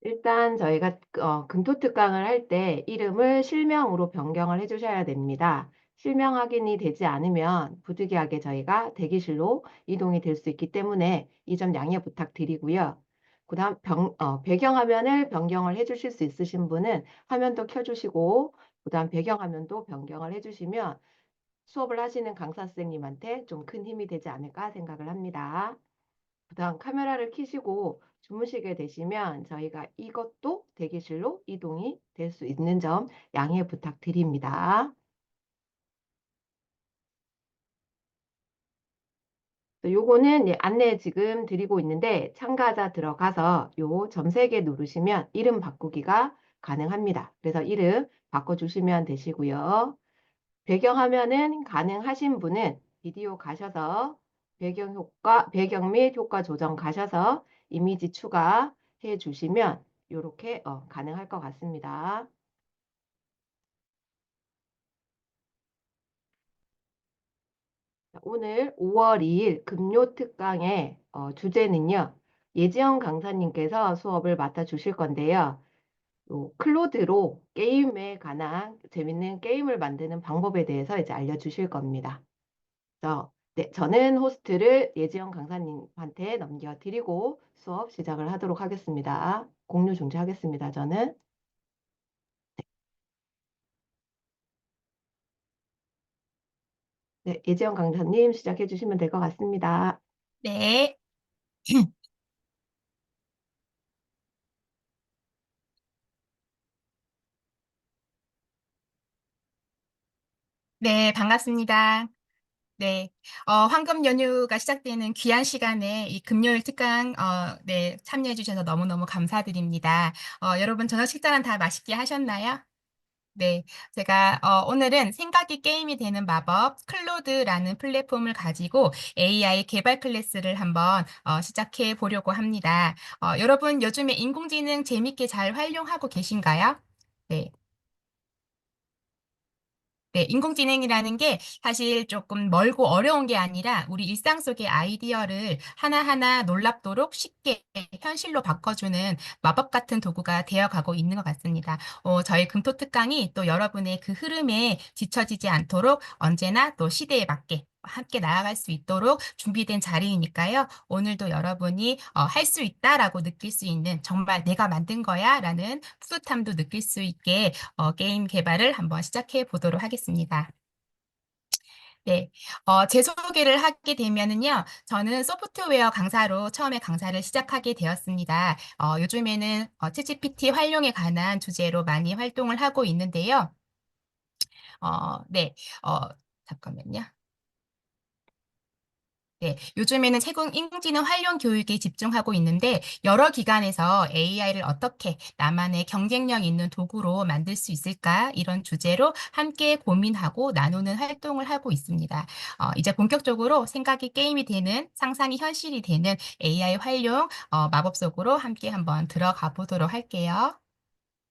일단 저희가 금토특강을 할 때 이름을 실명으로 변경을 해주셔야 됩니다. 실명 확인이 되지 않으면 부득이하게 저희가 대기실로 이동이 될 수 있기 때문에 이 점 양해 부탁드리고요. 그다음 배경화면을 변경을 해주실 수 있으신 분은 화면도 켜주시고 그다음 배경화면도 변경을 해주시면 수업을 하시는 강사 선생님한테 좀 큰 힘이 되지 않을까 생각을 합니다. 그다음 카메라를 켜시고 주무시게 되시면 저희가 이것도 대기실로 이동이 될 수 있는 점 양해 부탁드립니다. 요거는 안내 지금 드리고 있는데 참가자 들어가서 요 점 3개 누르시면 이름 바꾸기가 가능합니다. 그래서 이름 바꿔주시면 되시고요. 배경화면은 가능하신 분은 비디오 가셔서 배경 및 효과 조정 가셔서 이미지 추가해 주시면 이렇게 가능할 것 같습니다. 오늘 5월 2일 금요 특강의 주제는요. 예지영 강사님께서 수업을 맡아 주실 건데요. 클로드로 게임에 관한 재밌는 게임을 만드는 방법에 대해서 이제 알려주실 겁니다. 네, 저는 호스트를 예지영 강사님한테 넘겨드리고 수업 시작을 하도록 하겠습니다. 공유 중지하겠습니다. 저는. 네, 예지영 강사님 시작해 주시면 될 것 같습니다. 네. 네, 반갑습니다. 네, 황금 연휴가 시작되는 귀한 시간에 이 금요일 특강, 네, 참여해 주셔서 너무너무 감사드립니다. 여러분 저녁 식사는 다 맛있게 하셨나요? 네, 제가 오늘은 생각이 게임이 되는 마법 클로드라는 플랫폼을 가지고 AI 개발 클래스를 한번 시작해 보려고 합니다. 여러분 요즘에 인공지능 재밌게 잘 활용하고 계신가요? 네. 네, 인공지능이라는 게 사실 조금 멀고 어려운 게 아니라 우리 일상 속의 아이디어를 하나하나 놀랍도록 쉽게 현실로 바꿔주는 마법 같은 도구가 되어가고 있는 것 같습니다. 저희 금토특강이 또 여러분의 그 흐름에 뒤처지지 않도록 언제나 또 시대에 맞게 함께 나아갈 수 있도록 준비된 자리이니까요. 오늘도 여러분이 할 수 있다라고 느낄 수 있는 정말 내가 만든 거야라는 뿌듯함도 느낄 수 있게 게임 개발을 한번 시작해 보도록 하겠습니다. 네, 제 소개를 하게 되면은요, 저는 소프트웨어 강사로 처음에 강사를 시작하게 되었습니다. 요즘에는 챗GPT 활용에 관한 주제로 많이 활동을 하고 있는데요. 네, 어, 잠깐만요. 네, 요즘에는 세공 인공지능 활용 교육에 집중하고 있는데 여러 기관에서 AI를 어떻게 나만의 경쟁력 있는 도구로 만들 수 있을까 이런 주제로 함께 고민하고 나누는 활동을 하고 있습니다. 이제 본격적으로 생각이 게임이 되는 상상이 현실이 되는 AI 활용 마법 속으로 함께 한번 들어가 보도록 할게요.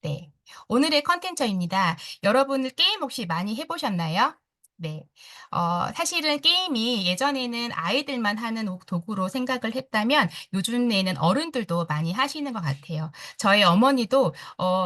네. 오늘의 컨텐츠입니다. 여러분들 게임 혹시 많이 해보셨나요? 네. 사실은 게임이 예전에는 아이들만 하는 도구로 생각을 했다면 요즘에는 어른들도 많이 하시는 것 같아요. 저희 어머니도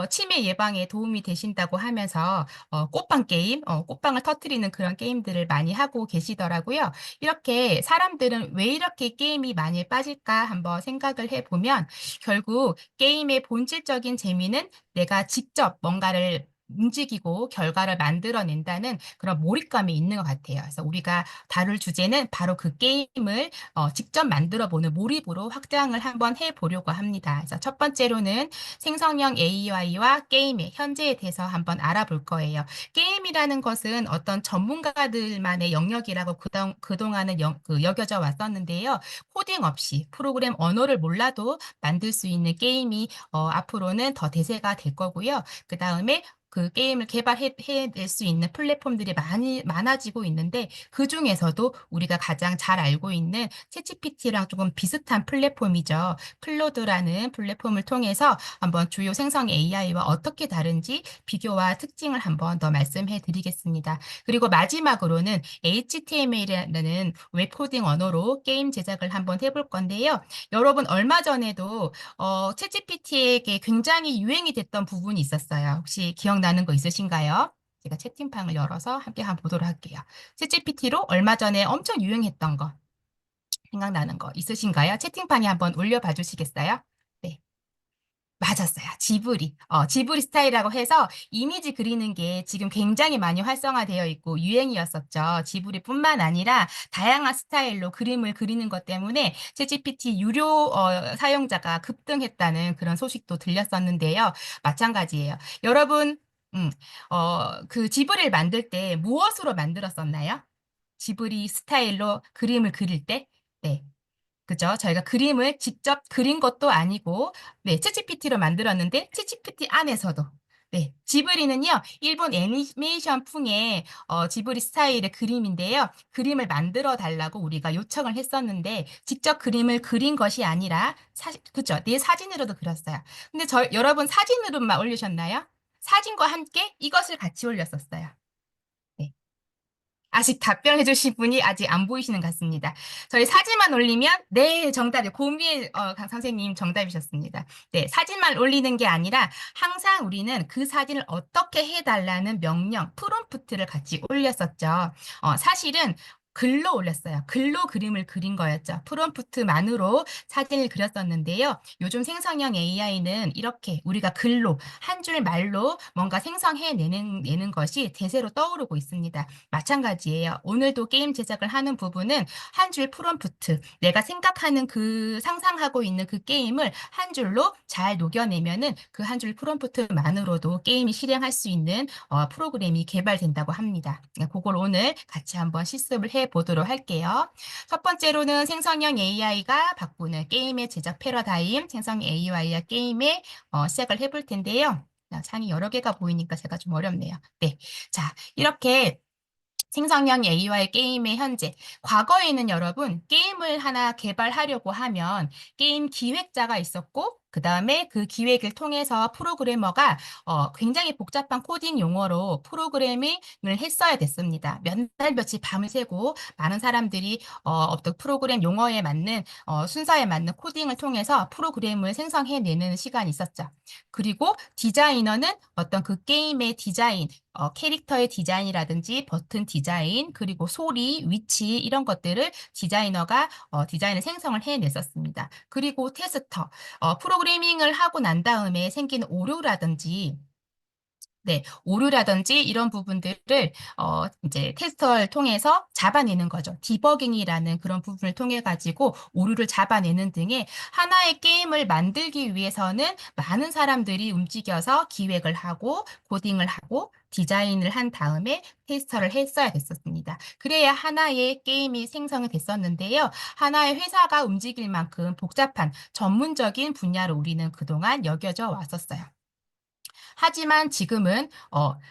치매 예방에 도움이 되신다고 하면서 꽃빵 게임, 꽃빵을 터트리는 그런 게임들을 많이 하고 계시더라고요. 이렇게 사람들은 왜 이렇게 게임이 많이 빠질까 한번 생각을 해보면 결국 게임의 본질적인 재미는 내가 직접 뭔가를 움직이고 결과를 만들어낸다는 그런 몰입감이 있는 것 같아요. 그래서 우리가 다룰 주제는 바로 그 게임을 직접 만들어보는 몰입으로 확장을 한번 해보려고 합니다. 그래서 첫 번째로는 생성형 AI와 게임의 현재에 대해서 한번 알아볼 거예요. 게임이라는 것은 어떤 전문가들만의 영역이라고 그동안은 여겨져 왔었는데요. 코딩 없이 프로그램 언어를 몰라도 만들 수 있는 게임이 앞으로는 더 대세가 될 거고요. 그 다음에 그 게임을 해낼 수 있는 플랫폼들이 많아지고 있는데 그 중에서도 우리가 가장 잘 알고 있는 챗GPT랑 조금 비슷한 플랫폼이죠. 클로드라는 플랫폼을 통해서 한번 주요 생성 AI와 어떻게 다른지 비교와 특징을 한번 더 말씀해 드리겠습니다. 그리고 마지막으로는 HTML이라는 웹코딩 언어로 게임 제작을 한번 해볼 건데요. 여러분 얼마 전에도 챗GPT에게 굉장히 유행이 됐던 부분이 있었어요. 혹시 기억나는 거 있으신가요? 제가 채팅방을 열어서 함께 한번 보도록 할게요. 챗GPT로 얼마 전에 엄청 유행했던 거 생각나는 거 있으신가요? 채팅방에 한번 올려봐 주시겠어요? 네. 맞았어요. 지브리. 지브리 스타일이라고 해서 이미지 그리는 게 지금 굉장히 많이 활성화되어 있고 유행이었었죠. 지브리뿐만 아니라 다양한 스타일로 그림을 그리는 것 때문에 챗GPT 유료 사용자가 급등했다는 그런 소식도 들렸었는데요. 마찬가지예요. 여러분, 음, 그 지브리를 만들 때 무엇으로 만들었었나요? 지브리 스타일로 그림을 그릴 때? 네. 그죠? 저희가 그림을 직접 그린 것도 아니고, 네, 챗GPT로 만들었는데, 챗GPT 안에서도, 네, 지브리는요, 일본 애니메이션 풍의 지브리 스타일의 그림인데요. 그림을 만들어 달라고 우리가 요청을 했었는데, 직접 그림을 그린 것이 아니라, 그죠? 내 사진으로도 그렸어요. 근데 여러분 사진으로만 올리셨나요? 사진과 함께 이것을 같이 올렸었어요. 네. 아직 답변해 주실 분이 아직 안 보이시는 것 같습니다. 저희 사진만 올리면 네, 정답이 고미의 강 선생님 정답이셨습니다. 네, 사진만 올리는 게 아니라 항상 우리는 그 사진을 어떻게 해달라는 명령, 프롬프트를 같이 올렸었죠. 사실은 글로 올렸어요. 글로 그림을 그린 거였죠. 프롬프트만으로 사진을 그렸었는데요. 요즘 생성형 AI는 이렇게 우리가 글로 한 줄 말로 뭔가 생성해내는 것이 대세로 떠오르고 있습니다. 마찬가지예요. 오늘도 게임 제작을 하는 부분은 한 줄 프롬프트, 내가 생각하는 그 상상하고 있는 그 게임을 한 줄로 잘 녹여내면은 그 한 줄 프롬프트만으로도 게임이 실행할 수 있는 프로그램이 개발된다고 합니다. 그걸 오늘 같이 한번 실습을 해 보도록 할게요. 첫 번째로는 생성형 AI가 바꾸는 게임의 제작 패러다임, 생성 AI와 게임의 시작을 해볼 텐데요. 창이 여러 개가 보이니까 제가 좀 어렵네요. 네. 자, 이렇게 생성형 AI와의 게임의 현재. 과거에는 여러분, 게임을 하나 개발하려고 하면 게임 기획자가 있었고, 그 다음에 그 기획을 통해서 프로그래머가 굉장히 복잡한 코딩 용어로 프로그래밍을 했어야 됐습니다. 몇 날 며칠 밤을 새고 많은 사람들이 어떤 프로그램 용어에 맞는 순서에 맞는 코딩을 통해서 프로그램을 생성해내는 시간이 있었죠. 그리고 디자이너는 어떤 그 게임의 디자인, 캐릭터의 디자인이라든지 버튼 디자인, 그리고 소리, 위치 이런 것들을 디자이너가 디자인을 생성을 해냈었습니다. 그리고 테스터, 프로그래밍을 하고 난 다음에 생기는 오류라든지 네, 오류라든지 이런 부분들을 이제 테스터를 통해서 잡아내는 거죠. 디버깅이라는 그런 부분을 통해 가지고 오류를 잡아내는 등의 하나의 게임을 만들기 위해서는 많은 사람들이 움직여서 기획을 하고 코딩을 하고 디자인을 한 다음에 테스터를 했어야 됐었습니다. 그래야 하나의 게임이 생성이 됐었는데요. 하나의 회사가 움직일 만큼 복잡한 전문적인 분야로 우리는 그동안 여겨져 왔었어요. 하지만 지금은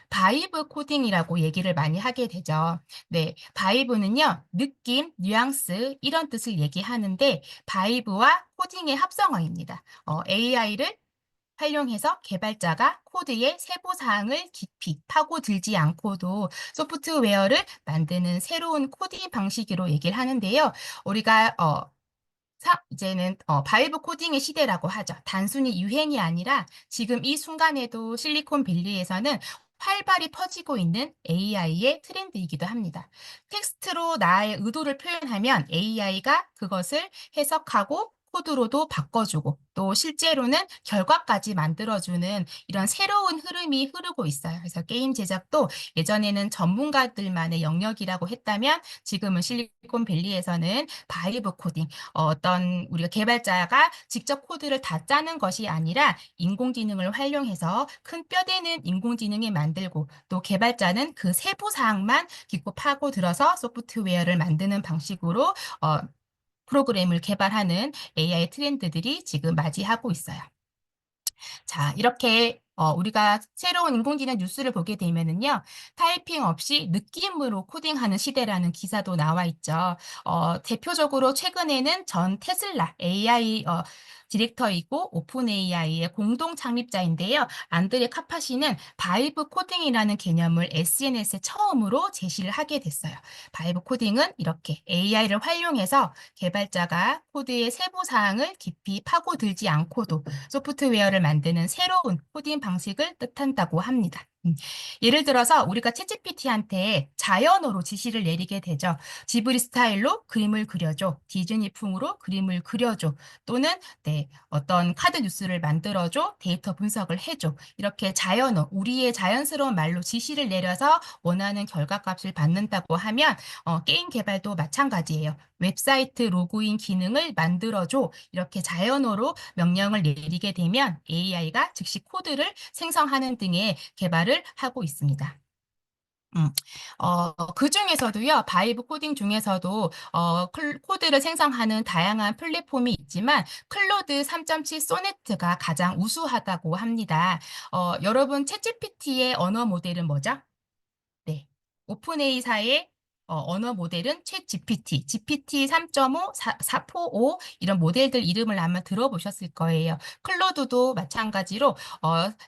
바이브 코딩이라고 얘기를 많이 하게 되죠. 네, 바이브는요, 느낌, 뉘앙스 이런 뜻을 얘기하는데 바이브와 코딩의 합성어입니다. AI를 활용해서 개발자가 코드의 세부 사항을 깊이 파고들지 않고도 소프트웨어를 만드는 새로운 코딩 방식으로 얘기를 하는데요. 우리가 이제는 바이브 코딩의 시대라고 하죠. 단순히 유행이 아니라 지금 이 순간에도 실리콘밸리에서는 활발히 퍼지고 있는 AI의 트렌드이기도 합니다. 텍스트로 나의 의도를 표현하면 AI가 그것을 해석하고 코드로도 바꿔주고 또 실제로는 결과까지 만들어주는 이런 새로운 흐름이 흐르고 있어요. 그래서 게임 제작도 예전에는 전문가들만의 영역이라고 했다면 지금은 실리콘밸리에서는 바이브 코딩, 어떤 우리가 개발자가 직접 코드를 다 짜는 것이 아니라 인공지능을 활용해서 큰 뼈대는 인공지능이 만들고 또 개발자는 그 세부 사항만 깊고 파고들어서 소프트웨어를 만드는 방식으로 프로그램을 개발하는 AI 트렌드들이 지금 맞이하고 있어요. 자, 이렇게 우리가 새로운 인공지능 뉴스를 보게 되면은요, 타이핑 없이 느낌으로 코딩하는 시대라는 기사도 나와 있죠. 대표적으로 최근에는 전 테슬라 AI 디렉터이고 오픈 AI의 공동 창립자인데요. 안드레 카파시는 바이브 코딩이라는 개념을 SNS에 처음으로 제시를 하게 됐어요. 바이브 코딩은 이렇게 AI를 활용해서 개발자가 코드의 세부 사항을 깊이 파고들지 않고도 소프트웨어를 만드는 새로운 코딩 방식을 뜻한다고 합니다. 예를 들어서 우리가 챗GPT한테 자연어로 지시를 내리게 되죠. 지브리 스타일로 그림을 그려줘, 디즈니풍으로 그림을 그려줘, 또는 어떤 카드 뉴스를 만들어줘, 데이터 분석을 해줘. 이렇게 자연어, 우리의 자연스러운 말로 지시를 내려서 원하는 결과값을 받는다고 하면 게임 개발도 마찬가지예요. 웹사이트 로그인 기능을 만들어줘. 이렇게 자연어로 명령을 내리게 되면 AI가 즉시 코드를 생성하는 등의 개발을 하고 있습니다. 음, 그 중에서도요, 바이브 코딩 중에서도, 코드를 생성하는 다양한 플랫폼이 있지만, 클로드 3.7 소네트가 가장 우수하다고 합니다. 여러분, 챗GPT의 언어 모델은 뭐죠? 네. 오픈AI사의 언어 모델은 챗 GPT, GPT 3.5, 445 이런 모델들 이름을 아마 들어보셨을 거예요. 클로드도 마찬가지로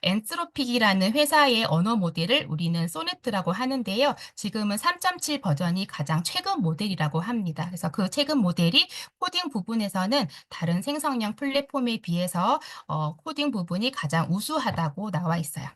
엔스로픽이라는 회사의 언어 모델을 우리는 소네트라고 하는데요. 지금은 3.7 버전이 가장 최근 모델이라고 합니다. 그래서 그 최근 모델이 코딩 부분에서는 다른 생성형 플랫폼에 비해서 코딩 부분이 가장 우수하다고 나와 있어요.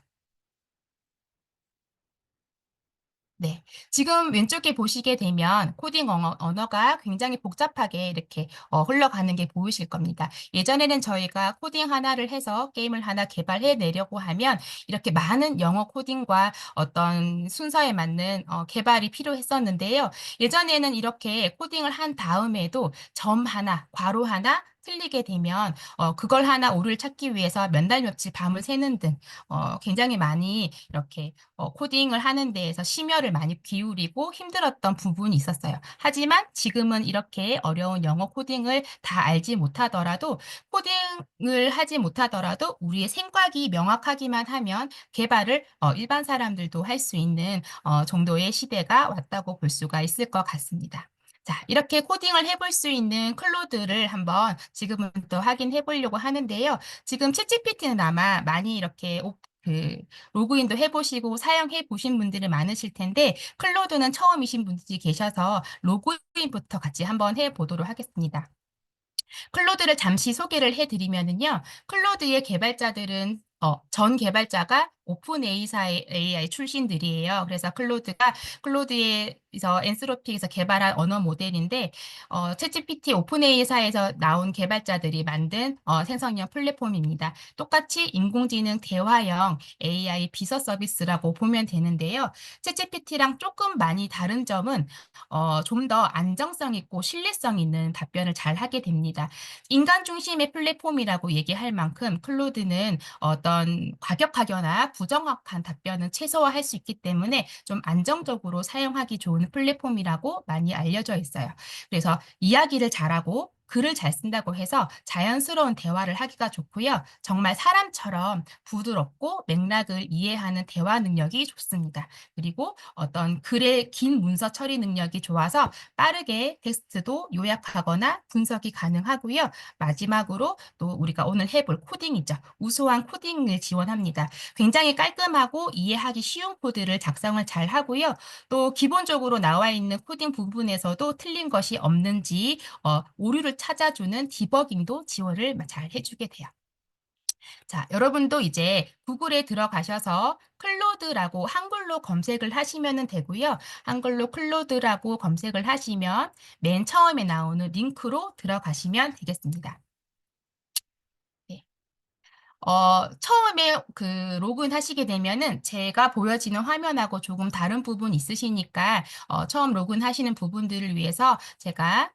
네. 지금 왼쪽에 보시게 되면 코딩 언어가 굉장히 복잡하게 이렇게 흘러가는 게 보이실 겁니다. 예전에는 저희가 코딩 하나를 해서 게임을 하나 개발해 내려고 하면 이렇게 많은 영어 코딩과 어떤 순서에 맞는 개발이 필요했었는데요. 예전에는 이렇게 코딩을 한 다음에도 점 하나, 괄호 하나 틀리게 되면 그걸 하나 오류를 찾기 위해서 몇 날 며칠 밤을 새는 등 굉장히 많이 이렇게 코딩을 하는 데에서 심혈을 많이 기울이고 힘들었던 부분이 있었어요. 하지만 지금은 이렇게 어려운 영어 코딩을 다 알지 못하더라도 코딩을 하지 못하더라도 우리의 생각이 명확하기만 하면 개발을 일반 사람들도 할 수 있는 정도의 시대가 왔다고 볼 수가 있을 것 같습니다. 자, 이렇게 코딩을 해볼 수 있는 클로드를 한번 지금은 또 확인해 보려고 하는데요. 지금 챗GPT는 아마 많이 이렇게 로그인도 해보시고 사용해 보신 분들이 많으실 텐데 클로드는 처음이신 분들이 계셔서 로그인부터 같이 한번 해보도록 하겠습니다. 클로드를 잠시 소개를 해드리면은요. 클로드의 개발자들은 전 개발자가 오픈 A사의 AI 출신들이에요. 그래서 클로드에서 엔스로픽에서 개발한 언어 모델인데 챗GPT 오픈 A사에서 나온 개발자들이 만든 생성형 플랫폼입니다. 똑같이 인공지능 대화형 AI 비서 서비스라고 보면 되는데요. 챗GPT랑 조금 많이 다른 점은 좀 더 안정성 있고 신뢰성 있는 답변을 잘 하게 됩니다. 인간 중심의 플랫폼이라고 얘기할 만큼 클로드는 어떤 과격하거나 부정확한 답변은 최소화할 수 있기 때문에 좀 안정적으로 사용하기 좋은 플랫폼이라고 많이 알려져 있어요. 그래서 이야기를 잘하고 글을 잘 쓴다고 해서 자연스러운 대화를 하기가 좋고요. 정말 사람처럼 부드럽고 맥락을 이해하는 대화 능력이 좋습니다. 그리고 어떤 글의 긴 문서 처리 능력이 좋아서 빠르게 텍스트도 요약하거나 분석이 가능하고요. 마지막으로 또 우리가 오늘 해볼 코딩이죠. 우수한 코딩을 지원합니다. 굉장히 깔끔하고 이해하기 쉬운 코드를 작성을 잘 하고요. 또 기본적으로 나와 있는 코딩 부분에서도 틀린 것이 없는지 오류를 찾아주는 디버깅도 지원을 잘 해주게 돼요. 자, 여러분도 이제 구글에 들어가셔서 클로드라고 한글로 검색을 하시면 되고요. 한글로 클로드라고 검색을 하시면 맨 처음에 나오는 링크로 들어가시면 되겠습니다. 네. 처음에 로그인 하시게 되면은 제가 보여지는 화면하고 조금 다른 부분 있으시니까 처음 로그인 하시는 부분들을 위해서 제가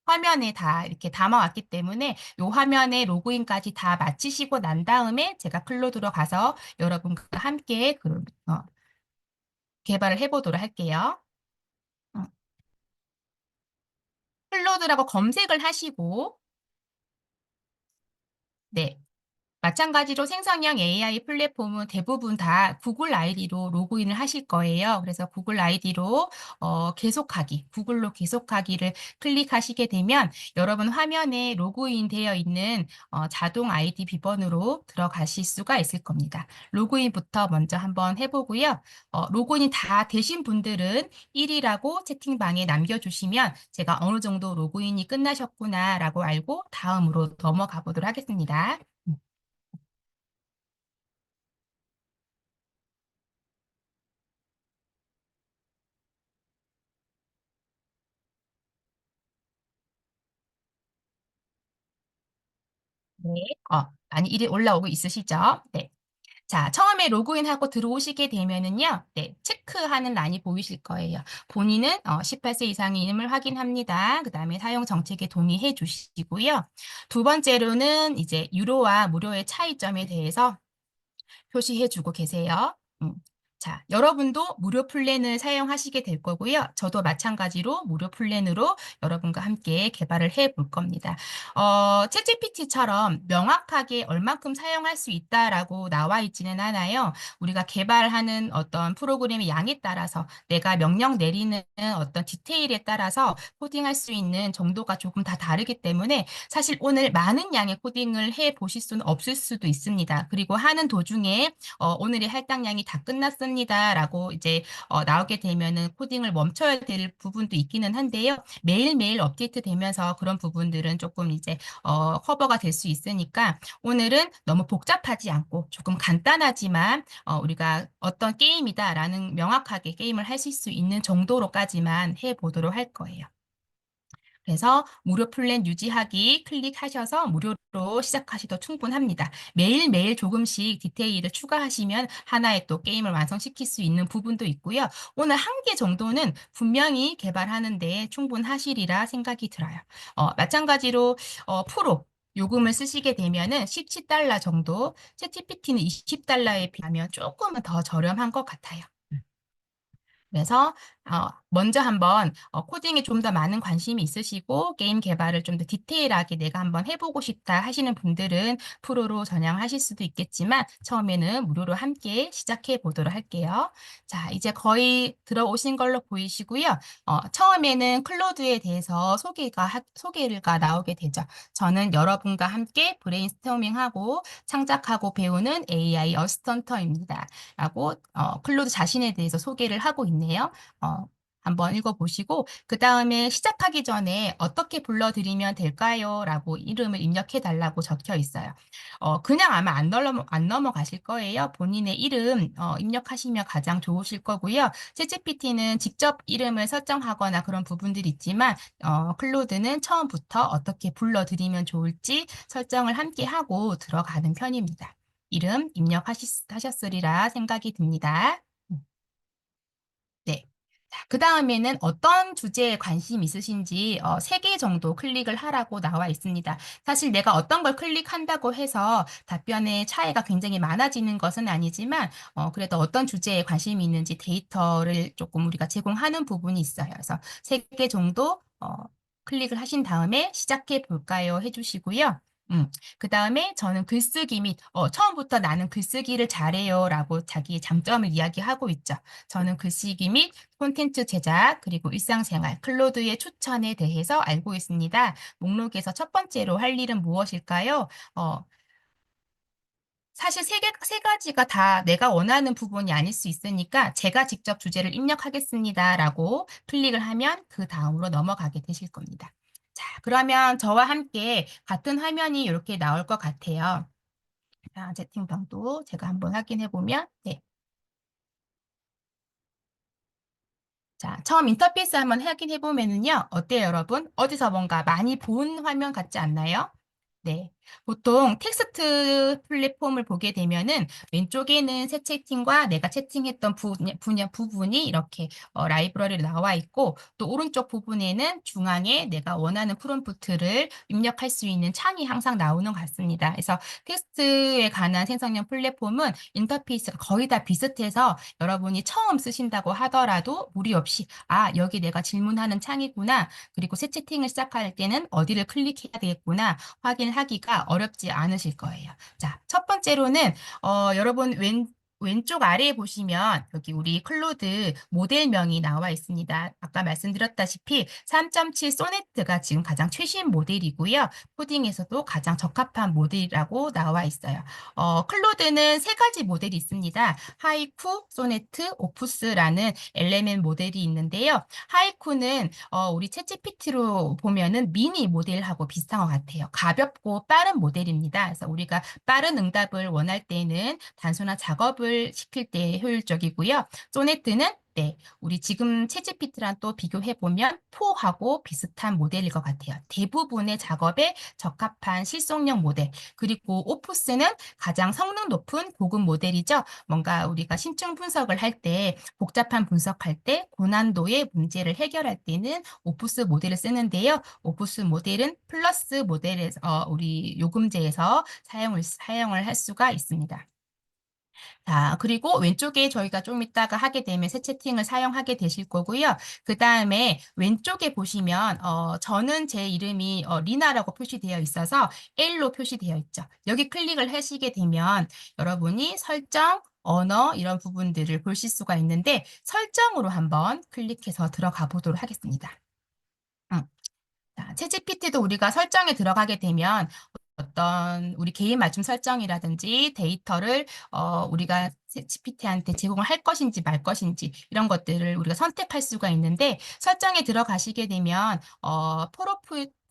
화면에 다 이렇게 담아왔기 때문에 이 화면에 로그인까지 다 마치시고 난 다음에 제가 클로드로 가서 여러분과 함께 개발을 해보도록 할게요. 어, 클로드라고 검색을 하시고, 네. 마찬가지로 생성형 AI 플랫폼은 대부분 다 구글 아이디로 로그인을 하실 거예요. 그래서 구글 아이디로 계속하기, 구글로 계속하기를 클릭하시게 되면 여러분 화면에 로그인 되어 있는 자동 아이디 비번으로 들어가실 수가 있을 겁니다. 로그인부터 먼저 한번 해보고요. 로그인이 다 되신 분들은 1이라고 채팅방에 남겨주시면 제가 어느 정도 로그인이 끝나셨구나라고 알고 다음으로 넘어가 보도록 하겠습니다. 네. 많이 일이 올라오고 있으시죠? 네. 자, 처음에 로그인하고 들어오시게 되면은요. 네, 체크하는 란이 보이실 거예요. 본인은 18세 이상임을 확인합니다. 그다음에 사용 정책에 동의해 주시고요. 두 번째로는 이제 유료와 무료의 차이점에 대해서 표시해 주고 계세요. 자, 여러분도 무료 플랜을 사용하시게 될 거고요. 저도 마찬가지로 무료 플랜으로 여러분과 함께 개발을 해볼 겁니다. 챗GPT처럼 명확하게 얼만큼 사용할 수 있다라고 나와 있지는 않아요. 우리가 개발하는 어떤 프로그램의 양에 따라서 내가 명령 내리는 어떤 디테일에 따라서 코딩할 수 있는 정도가 조금 다 다르기 때문에 사실 오늘 많은 양의 코딩을 해 보실 수는 없을 수도 있습니다. 그리고 하는 도중에 오늘의 할당량이 다 끝났습니다라고 이제 나오게 되면은 코딩을 멈춰야 될 부분도 있기는 한데요. 매일매일 업데이트 되면서 그런 부분들은 조금 이제 커버가 될 수 있으니까 오늘은 너무 복잡하지 않고 조금 간단하지만 우리가 어떤 게임이다라는 명확하게 게임을 하실 수 있는 정도로까지만 해 보도록 할 거예요. 그래서 무료 플랜 유지하기 클릭하셔서 무료로 시작하셔도 충분합니다. 매일매일 조금씩 디테일을 추가하시면 하나의 또 게임을 완성시킬 수 있는 부분도 있고요. 오늘 한 개 정도는 분명히 개발하는 데 충분하시리라 생각이 들어요. 마찬가지로 프로 요금을 쓰시게 되면은 17달러 정도, 챗GPT는 20달러에 비하면 조금은 더 저렴한 것 같아요. 그래서 먼저 한번 코딩에 좀 더 많은 관심이 있으시고 게임 개발을 좀 더 디테일하게 내가 한번 해보고 싶다 하시는 분들은 프로로 전향하실 수도 있겠지만 처음에는 무료로 함께 시작해 보도록 할게요. 자, 이제 거의 들어오신 걸로 보이시고요. 처음에는 클로드에 대해서 소개가 나오게 되죠. 저는 여러분과 함께 브레인스토밍하고 창작하고 배우는 AI 어시스턴터입니다. 라고 클로드 자신에 대해서 소개를 하고 있네요. 어, 한번 읽어보시고 그 다음에 시작하기 전에 어떻게 불러드리면 될까요? 라고 이름을 입력해 달라고 적혀 있어요. 그냥 아마 안 넘어가실 거예요. 본인의 이름 입력하시면 가장 좋으실 거고요. 챗GPT는 직접 이름을 설정하거나 그런 부분들이 있지만 클로드는 처음부터 어떻게 불러드리면 좋을지 설정을 함께 하고 들어가는 편입니다. 이름 입력하셨으리라 생각이 듭니다. 네. 자, 그 다음에는 어떤 주제에 관심 있으신지 3개 정도 클릭을 하라고 나와 있습니다. 사실 내가 어떤 걸 클릭한다고 해서 답변의 차이가 굉장히 많아지는 것은 아니지만 그래도 어떤 주제에 관심이 있는지 데이터를 조금 우리가 제공하는 부분이 있어요. 그래서 3개 정도 클릭을 하신 다음에 시작해 볼까요? 해주시고요. 그 다음에 저는 글쓰기 및 처음부터 나는 글쓰기를 잘해요 라고 자기의 장점을 이야기하고 있죠. 저는 글쓰기 및 콘텐츠 제작 그리고 일상생활 클로드의 추천에 대해서 알고 있습니다. 목록에서 첫 번째로 할 일은 무엇일까요? 사실 세 가지가 다 내가 원하는 부분이 아닐 수 있으니까 제가 직접 주제를 입력하겠습니다 라고 클릭을 하면 그 다음으로 넘어가게 되실 겁니다. 자, 그러면 저와 함께 같은 화면이 이렇게 나올 것 같아요. 자, 채팅방도 제가 한번 확인해 보면, 네. 자, 처음 인터페이스 한번 확인해 보면은요. 어때요, 여러분? 어디서 뭔가 많이 본 화면 같지 않나요? 네. 보통 텍스트 플랫폼을 보게 되면은 왼쪽에는 새 채팅과 내가 채팅했던 부분이 이렇게 라이브러리로 나와 있고 또 오른쪽 부분에는 중앙에 내가 원하는 프롬프트를 입력할 수 있는 창이 항상 나오는 것 같습니다. 그래서 텍스트에 관한 생성형 플랫폼은 인터페이스가 거의 다 비슷해서 여러분이 처음 쓰신다고 하더라도 무리 없이 여기 내가 질문하는 창이구나. 그리고 새 채팅을 시작할 때는 어디를 클릭해야 되겠구나. 확인하기가 어렵지 않으실 거예요. 자, 첫 번째로는 여러분 왼쪽 아래에 보시면 여기 우리 클로드 모델명이 나와 있습니다. 아까 말씀드렸다시피 3.7 소네트가 지금 가장 최신 모델이고요. 코딩에서도 가장 적합한 모델이라고 나와 있어요. 클로드는 세 가지 모델이 있습니다. 하이쿠, 소네트, 오푸스라는 LLM 모델이 있는데요. 하이쿠는 우리 챗GPT로 보면은 미니 모델하고 비슷한 것 같아요. 가볍고 빠른 모델입니다. 그래서 우리가 빠른 응답을 원할 때는 단순한 작업을 시킬 때 효율적이고요. 소네트는 네, 우리 지금 챗GPT랑 또 비교해 보면 포하고 비슷한 모델일 것 같아요. 대부분의 작업에 적합한 실속력 모델. 그리고 오푸스는 가장 성능 높은 고급 모델이죠. 뭔가 우리가 심층 분석을 할 때, 복잡한 분석할 때 고난도의 문제를 해결할 때는 오푸스 모델을 쓰는데요. 오푸스 모델은 플러스 모델에서 우리 요금제에서 사용을 할 수가 있습니다. 자, 그리고 왼쪽에 저희가 좀 이따가 하게 되면 새 채팅을 사용하게 되실 거고요. 그 다음에 왼쪽에 보시면 저는 제 이름이 리나라고 표시되어 있어서 L로 표시되어 있죠. 여기 클릭을 하시게 되면 여러분이 설정, 언어 이런 부분들을 보실 수가 있는데 설정으로 한번 클릭해서 들어가 보도록 하겠습니다. 음. 자, 챗GPT도 우리가 설정에 들어가게 되면 어떤 우리 개인 맞춤 설정이라든지 데이터를 우리가 챗GPT한테 제공을 할 것인지 말 것인지 이런 것들을 우리가 선택할 수가 있는데 설정에 들어가시게 되면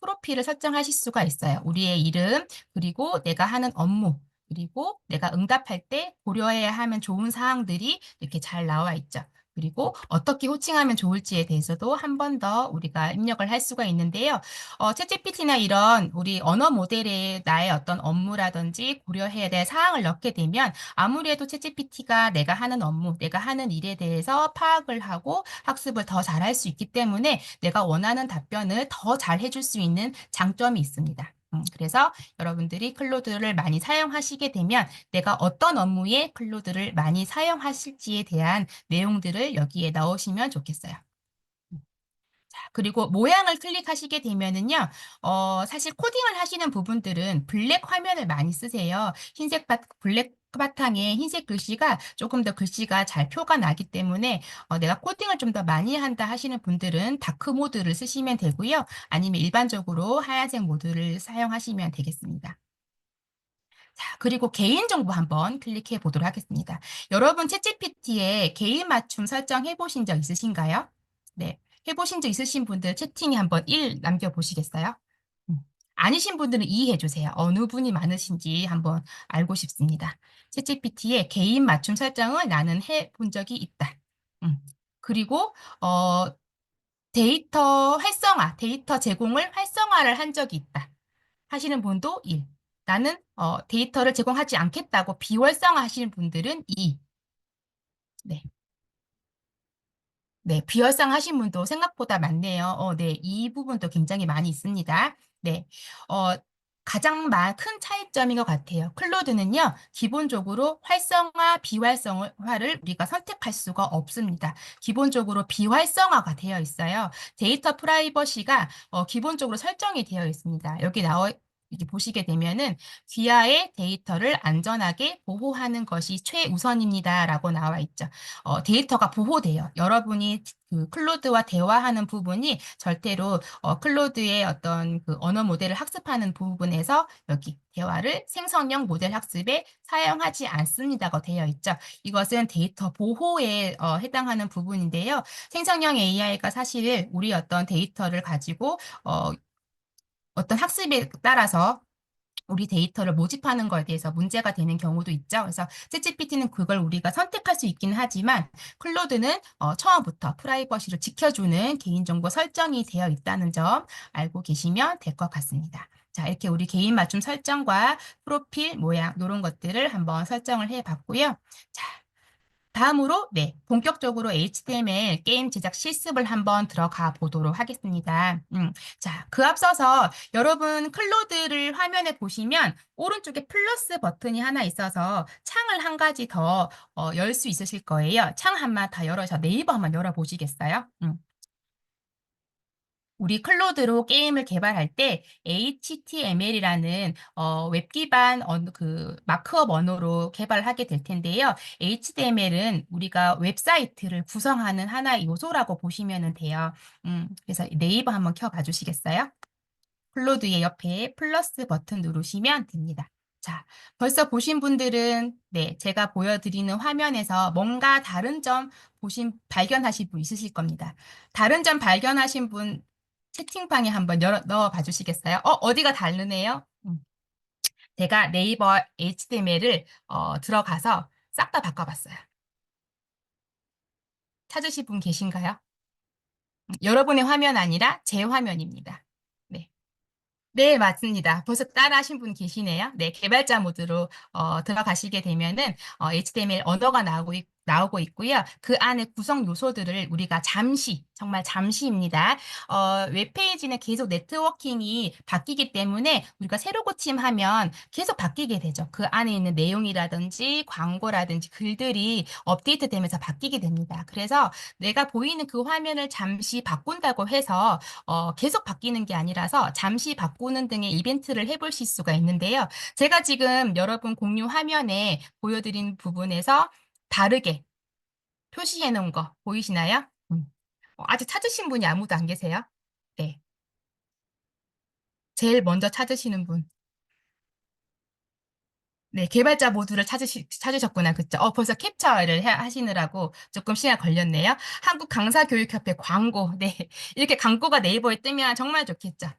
프로필을 설정하실 수가 있어요. 우리의 이름, 그리고 내가 하는 업무, 그리고 내가 응답할 때 고려해야 하면 좋은 사항들이 이렇게 잘 나와 있죠. 그리고 어떻게 호칭하면 좋을지에 대해서도 한 번 더 우리가 입력을 할 수가 있는데요. 챗GPT나 이런 우리 언어 모델에 나의 어떤 업무라든지 고려해야 될 사항을 넣게 되면 아무래도 챗GPT가 내가 하는 업무, 내가 하는 일에 대해서 파악을 하고 학습을 더 잘할 수 있기 때문에 내가 원하는 답변을 더 잘 해줄 수 있는 장점이 있습니다. 그래서 여러분들이 클로드를 많이 사용하시게 되면 내가 어떤 업무에 클로드를 많이 사용하실지에 대한 내용들을 여기에 넣으시면 좋겠어요. 그리고 모양을 클릭하시게 되면은요, 사실 코딩을 하시는 부분들은 블랙 화면을 많이 쓰세요. 블랙 바탕에 흰색 글씨가 조금 더 글씨가 잘 표가 나기 때문에 내가 코딩을 좀 더 많이 한다 하시는 분들은 다크 모드를 쓰시면 되고요. 아니면 일반적으로 하얀색 모드를 사용하시면 되겠습니다. 자, 그리고 개인정보 한번 클릭해 보도록 하겠습니다. 여러분 챗GPT에 개인 맞춤 설정해 보신 적 있으신가요? 네. 해보신 적 있으신 분들 채팅에 한번 1 남겨보시겠어요? 음. 아니신 분들은 2 해주세요. 어느 분이 많으신지 한번 알고 싶습니다. 챗GPT에 개인 맞춤 설정을 나는 해본 적이 있다. 음. 그리고 어, 데이터 제공을 활성화를 한 적이 있다. 하시는 분도 1. 나는 데이터를 제공하지 않겠다고 비활성화 하시는 분들은 2. 네. 네, 비활성 하신 분도 생각보다 많네요. 네, 이 부분도 굉장히 많이 있습니다. 네, 어, 가장 큰 차이점인 것 같아요. 클로드는요, 기본적으로 활성화, 비활성화를 우리가 선택할 수가 없습니다. 기본적으로 비활성화가 되어 있어요. 데이터 프라이버시가 기본적으로 설정이 되어 있습니다. 이렇게 보시게 되면은 귀하의 데이터를 안전하게 보호하는 것이 최우선입니다라고 나와 있죠. 데이터가 보호돼요. 여러분이 그 클로드와 대화하는 부분이 절대로 클로드의 어떤 그 언어 모델을 학습하는 부분에서 여기 대화를 생성형 모델 학습에 사용하지 않습니다가 되어 있죠. 이것은 데이터 보호에 해당하는 부분인데요. 생성형 AI가 사실 우리 어떤 데이터를 가지고 어떤 학습에 따라서 우리 데이터를 모집하는 거에 대해서 문제가 되는 경우도 있죠. 그래서 챗GPT는 그걸 우리가 선택할 수 있기는 하지만 클로드는 처음부터 프라이버시를 지켜주는 개인정보 설정이 되어 있다는 점 알고 계시면 될 것 같습니다. 자, 이렇게 우리 개인 맞춤 설정과 프로필 모양 이런 것들을 한번 설정을 해 봤고요. 자, 다음으로 네, 본격적으로 HTML 게임 제작 실습을 한번 들어가 보도록 하겠습니다. 자, 그 앞서서 여러분 클로드를 화면에 보시면 오른쪽에 플러스 버튼이 하나 있어서 창을 한 가지 더 열 수 있으실 거예요. 창 한번 다 열어서 네이버 한번 열어보시겠어요? 우리 클로드로 게임을 개발할 때 HTML이라는 웹 기반 그 마크업 언어로 개발을 하게 될 텐데요. HTML은 우리가 웹사이트를 구성하는 하나의 요소라고 보시면 돼요. 그래서 네이버 한번 켜봐 주시겠어요? 클로드의 옆에 플러스 버튼 누르시면 됩니다. 자, 벌써 보신 분들은 네, 제가 보여드리는 화면에서 뭔가 다른 점 발견하신 분 있으실 겁니다. 다른 점 발견하신 분 채팅방에 한번 넣어 봐 주시겠어요? 어디가 다르네요? 제가 네이버 HTML을 들어가서 싹 다 바꿔봤어요. 찾으실 분 계신가요? 여러분의 화면 아니라 제 화면입니다. 네. 네, 맞습니다. 벌써 따라하신 분 계시네요. 네, 개발자 모드로 들어가시게 되면은 HTML 언어가 나오고 있고요. 그 안에 구성 요소들을 우리가 잠시, 정말 잠시입니다. 웹페이지는 계속 네트워킹이 바뀌기 때문에 우리가 새로 고침하면 계속 바뀌게 되죠. 그 안에 있는 내용이라든지 광고라든지 글들이 업데이트 되면서 바뀌게 됩니다. 그래서 내가 보이는 그 화면을 잠시 바꾼다고 해서 계속 바뀌는 게 아니라서 잠시 바꾸는 등의 이벤트를 해보실 수가 있는데요. 제가 지금 여러분 공유 화면에 보여드린 부분에서 다르게 표시해 놓은 거 보이시나요? 아직 찾으신 분이 아무도 안 계세요? 네. 제일 먼저 찾으시는 분. 네, 개발자 모두를 찾으셨구나. 그쵸? 벌써 캡처를 하시느라고 조금 시간 걸렸네요. 한국강사교육협회 광고. 네. 이렇게 광고가 네이버에 뜨면 정말 좋겠죠.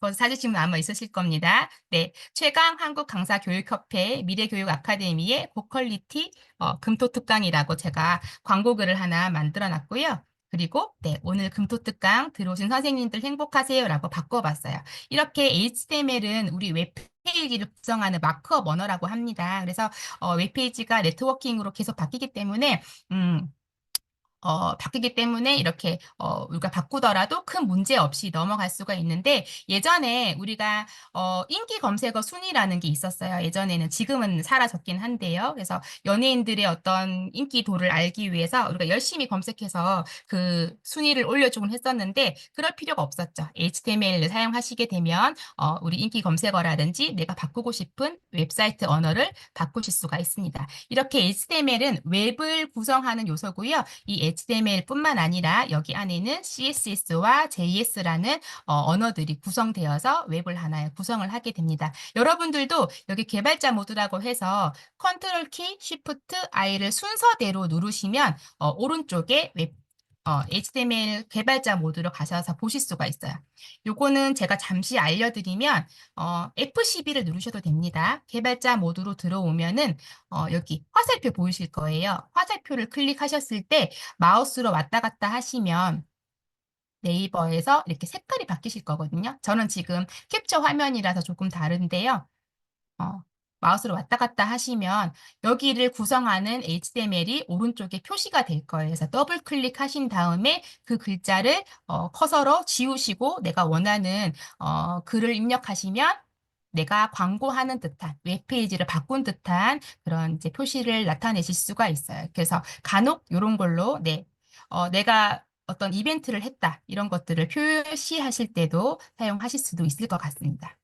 벌써 찾으신 분 아마 있으실 겁니다. 네. 최강 한국강사교육협회 미래교육 아카데미의 고퀄리티 금토특강이라고 제가 광고글을 하나 만들어 놨고요. 그리고 네, 오늘 금토특강 들어오신 선생님들 행복하세요라고 바꿔봤어요. 이렇게 HTML은 우리 웹페이지를 구성하는 마크업 언어라고 합니다. 그래서 웹페이지가 네트워킹으로 계속 음, 바뀌기 때문에 이렇게 우리가 바꾸더라도 큰 문제 없이 넘어갈 수가 있는데 예전에 우리가 인기 검색어 순위라는 게 있었어요. 예전에는 지금은 사라졌긴 한데요. 그래서 연예인들의 어떤 인기도를 알기 위해서 우리가 열심히 검색해서 그 순위를 올려주곤 했었는데 그럴 필요가 없었죠. HTML을 사용하시게 되면 우리 인기 검색어라든지 내가 바꾸고 싶은 웹사이트 언어를 바꾸실 수가 있습니다. 이렇게 HTML은 웹을 구성하는 요소고요. 이 HTML뿐만 아니라 여기 안에는 CSS와 JS라는 언어들이 구성되어서 웹을 하나의 구성을 하게 됩니다. 여러분들도 여기 개발자 모드라고 해서 컨트롤 키, 쉬프트 I를 순서대로 누르시면 오른쪽에 HTML 개발자 모드로 가셔서 보실 수가 있어요. 요거는 제가 잠시 알려드리면 F12를 누르셔도 됩니다. 개발자 모드로 들어오면은 여기 화살표 보이실 거예요. 화살표를 클릭하셨을 때 마우스로 왔다 갔다 하시면 네이버에서 이렇게 색깔이 바뀌실 거거든요. 저는 지금 캡처 화면이라서 조금 다른데요. 어, 마우스로 왔다 갔다 하시면 여기를 구성하는 HTML이 오른쪽에 표시가 될 거예요. 그래서 더블 클릭하신 다음에 그 글자를 커서로 지우시고 내가 원하는 글을 입력하시면 내가 광고하는 듯한 웹페이지를 바꾼 듯한 그런 이제 표시를 나타내실 수가 있어요. 그래서 간혹 이런 걸로 내가 어떤 이벤트를 했다 이런 것들을 표시하실 때도 사용하실 수도 있을 것 같습니다.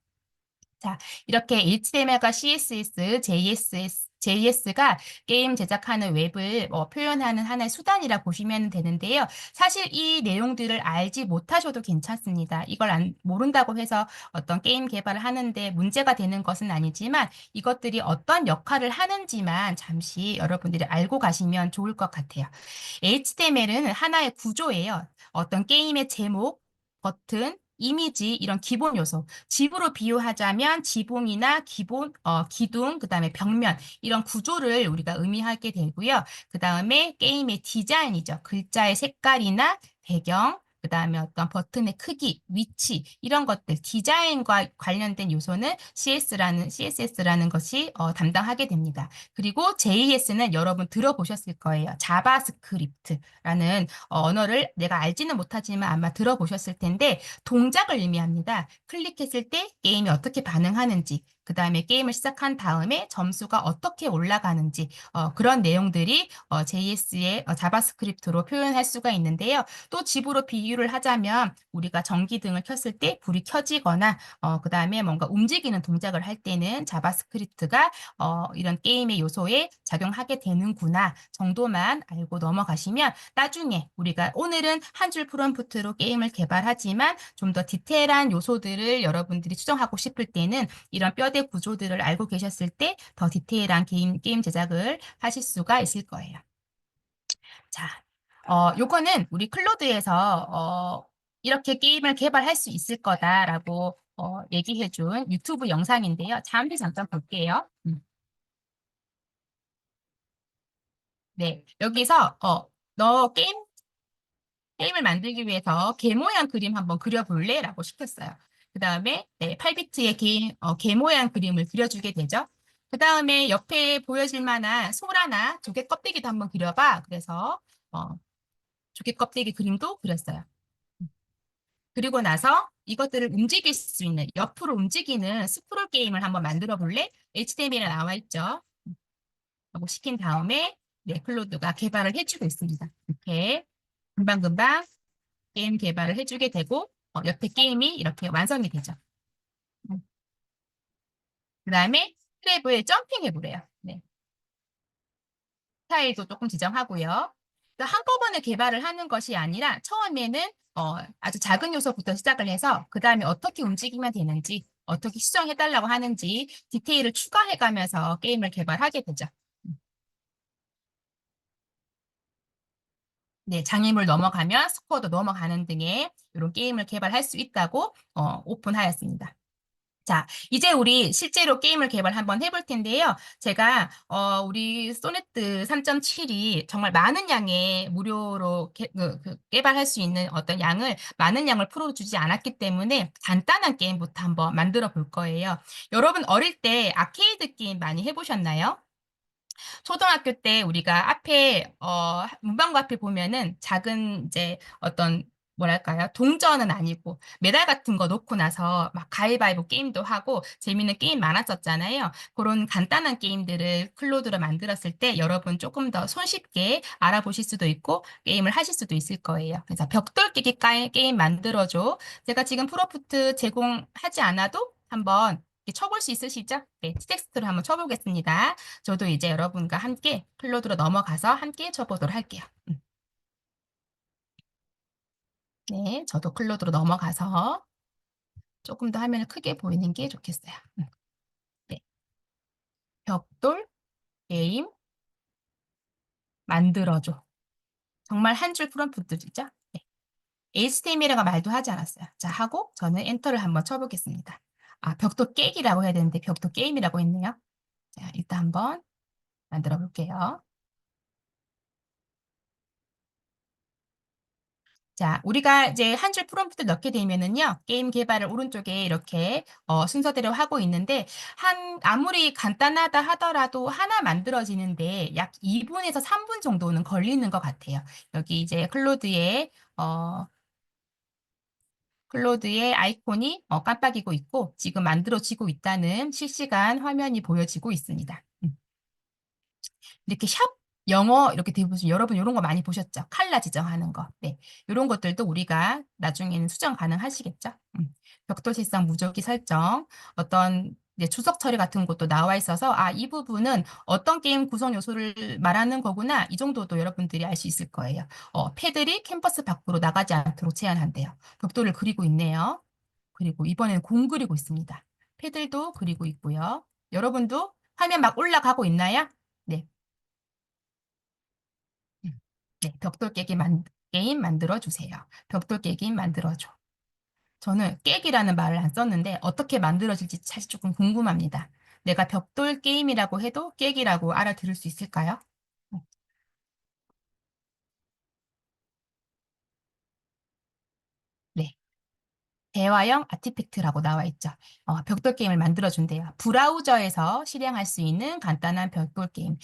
자, 이렇게 HTML과 CSS, JS가 게임 제작하는 웹을 표현하는 하나의 수단이라 보시면 되는데요. 사실 이 내용들을 알지 못하셔도 괜찮습니다. 이걸 모른다고 해서 어떤 게임 개발을 하는데 문제가 되는 것은 아니지만 이것들이 어떤 역할을 하는지만 잠시 여러분들이 알고 가시면 좋을 것 같아요. HTML은 하나의 구조예요. 어떤 게임의 제목, 버튼, 이미지 이런 기본 요소. 집으로 비유하자면 지붕이나 기둥, 그다음에 벽면 이런 구조를 우리가 의미하게 되고요. 그다음에 게임의 디자인이죠. 글자의 색깔이나 배경, 그다음에 어떤 버튼의 크기, 위치 이런 것들 디자인과 관련된 요소는 CSS라는 것이 담당하게 됩니다. 그리고 JS는 여러분 들어보셨을 거예요. 자바스크립트라는 언어를 내가 알지는 못하지만 아마 들어보셨을 텐데 동작을 의미합니다. 클릭했을 때 게임이 어떻게 반응하는지 그다음에 게임을 시작한 다음에 점수가 어떻게 올라가는지 그런 내용들이 JS의 자바스크립트로 표현할 수가 있는데요. 또 집으로 비유를 하자면 우리가 전기등을 켰을 때 불이 켜지거나 그다음에 뭔가 움직이는 동작을 할 때는 자바스크립트가 이런 게임의 요소에 작용하게 되는구나 정도만 알고 넘어가시면 나중에 우리가 오늘은 한 줄 프롬프트로 게임을 개발하지만 좀 더 디테일한 요소들을 여러분들이 수정하고 싶을 때는 이런 뼈대 구조들을 알고 계셨을 때 더 디테일한 게임 제작을 하실 수가 있을 거예요. 자, 요거는 우리 클로드에서 이렇게 게임을 개발할 수 있을 거다라고 얘기해준 유튜브 영상인데요. 잠깐 볼게요. 네, 여기서 너 게임을 만들기 위해서 개 모양 그림 한번 그려볼래? 라고 시켰어요. 그 다음에 네, 8비트의 개 모양 그림을 그려주게 되죠. 그 다음에 옆에 보여질 만한 소라나 조개 껍데기도 한번 그려봐. 그래서 어, 조개 껍데기 그림도 그렸어요. 그리고 나서 이것들을 움직일 수 있는, 옆으로 움직이는 스크롤 게임을 한번 만들어 볼래? HTML에 나와 있죠. 하고 시킨 다음에 네, 클로드가 개발을 해주고 있습니다. 이렇게 금방금방 게임 개발을 해주게 되고 옆에 게임이 이렇게 완성이 되죠. 그 다음에 트랩을 점핑해보래요. 네. 스타일도 조금 지정하고요. 한꺼번에 개발을 하는 것이 아니라 처음에는 아주 작은 요소부터 시작을 해서 그 다음에 어떻게 움직이면 되는지 어떻게 수정해달라고 하는지 디테일을 추가해가면서 게임을 개발하게 되죠. 네, 장애물 넘어가면 스코어도 넘어가는 등의 이런 게임을 개발할 수 있다고 오픈하였습니다. 자, 이제 우리 실제로 게임을 개발 한번 해볼 텐데요. 제가 우리 소네트 3.7이 정말 많은 양의 무료로 개발할 수 있는 어떤 많은 양을 풀어주지 않았기 때문에 간단한 게임부터 한번 만들어 볼 거예요. 여러분 어릴 때 아케이드 게임 많이 해보셨나요? 초등학교 때 우리가 앞에 문방구 앞에 보면은 작은 이제 어떤 뭐랄까요? 동전은 아니고 메달 같은 거 놓고 나서 막 가위바위보 게임도 하고 재밌는 게임 많았었잖아요. 그런 간단한 게임들을 클로드로 만들었을 때 여러분 조금 더 손쉽게 알아보실 수도 있고 게임을 하실 수도 있을 거예요. 그래서 벽돌 깨기 게임 만들어줘. 제가 지금 프로프트 제공하지 않아도 한번 쳐볼 수 있으시죠? 네, 텍스트로 한번 쳐보겠습니다. 저도 이제 여러분과 함께 클로드로 넘어가서 함께 쳐보도록 할게요. 네, 저도 클로드로 넘어가서 조금 더 화면을 크게 보이는 게 좋겠어요. 네, 벽돌 게임 만들어줘. 정말 한 줄 프롬프트죠? 네. HTML이라고 말도 하지 않았어요. 자, 하고 저는 엔터를 한번 쳐보겠습니다. 아, 벽돌 깨기라고 해야 되는데 벽돌 게임이라고 했네요. 자, 일단 한번 만들어 볼게요. 자, 우리가 이제 한 줄 프롬프트 넣게 되면은요, 게임 개발을 오른쪽에 이렇게 순서대로 하고 있는데, 아무리 간단하다 하더라도 하나 만들어지는데 약 2분에서 3분 정도는 걸리는 것 같아요. 여기 이제 클로드의 아이콘이 깜빡이고 있고, 지금 만들어지고 있다는 실시간 화면이 보여지고 있습니다. 이렇게 샵 영어 이렇게 되보시면 여러분 이런 거 많이 보셨죠? 칼라 지정하는 거. 네. 이런 것들도 우리가 나중에는 수정 가능하시겠죠? 벽돌 색상 무조기 설정, 어떤 이제 주석 처리 같은 것도 나와 있어서 아, 이 부분은 어떤 게임 구성 요소를 말하는 거구나. 이 정도도 여러분들이 알 수 있을 거예요. 패들이 캔버스 밖으로 나가지 않도록 제한한대요. 벽돌을 그리고 있네요. 그리고 이번에는 공 그리고 있습니다. 패들도 그리고 있고요. 여러분도 화면 막 올라가고 있나요? 네. 음. 네, 게임 만들어 주세요. 벽돌 깨기 만들어줘. 저는 깨기라는 말을 안 썼는데 어떻게 만들어질지 사실 조금 궁금합니다. 내가 벽돌 게임이라고 해도 깨기라고 알아들을 수 있을까요? 음, 네, 대화형 아티팩트라고 나와 있죠. 벽돌 게임을 만들어준대요. 브라우저에서 실행할 수 있는 간단한 벽돌 게임.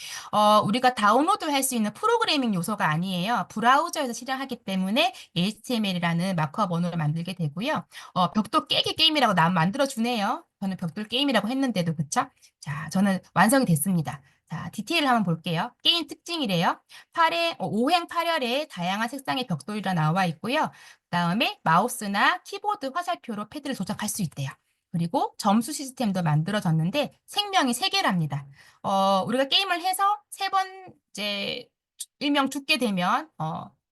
우리가 다운로드할 수 있는 프로그래밍 요소가 아니에요. 브라우저에서 실행하기 때문에 HTML이라는 마크업 언어를 만들게 되고요. 벽돌 깨기 게임이라고 만들어주네요. 저는 벽돌 게임이라고 했는데도, 그쵸? 자, 저는 완성이 됐습니다. 자, 디테일을 한번 볼게요. 게임 특징이래요. 5행 8열에 다양한 색상의 벽돌이라 나와 있고요. 그다음에 마우스나 키보드 화살표로 패드를 조작할 수 있대요. 그리고 점수 시스템도 만들어졌는데 생명이 3개랍니다. 우리가 게임을 해서 3번 이제 일명 죽게 되면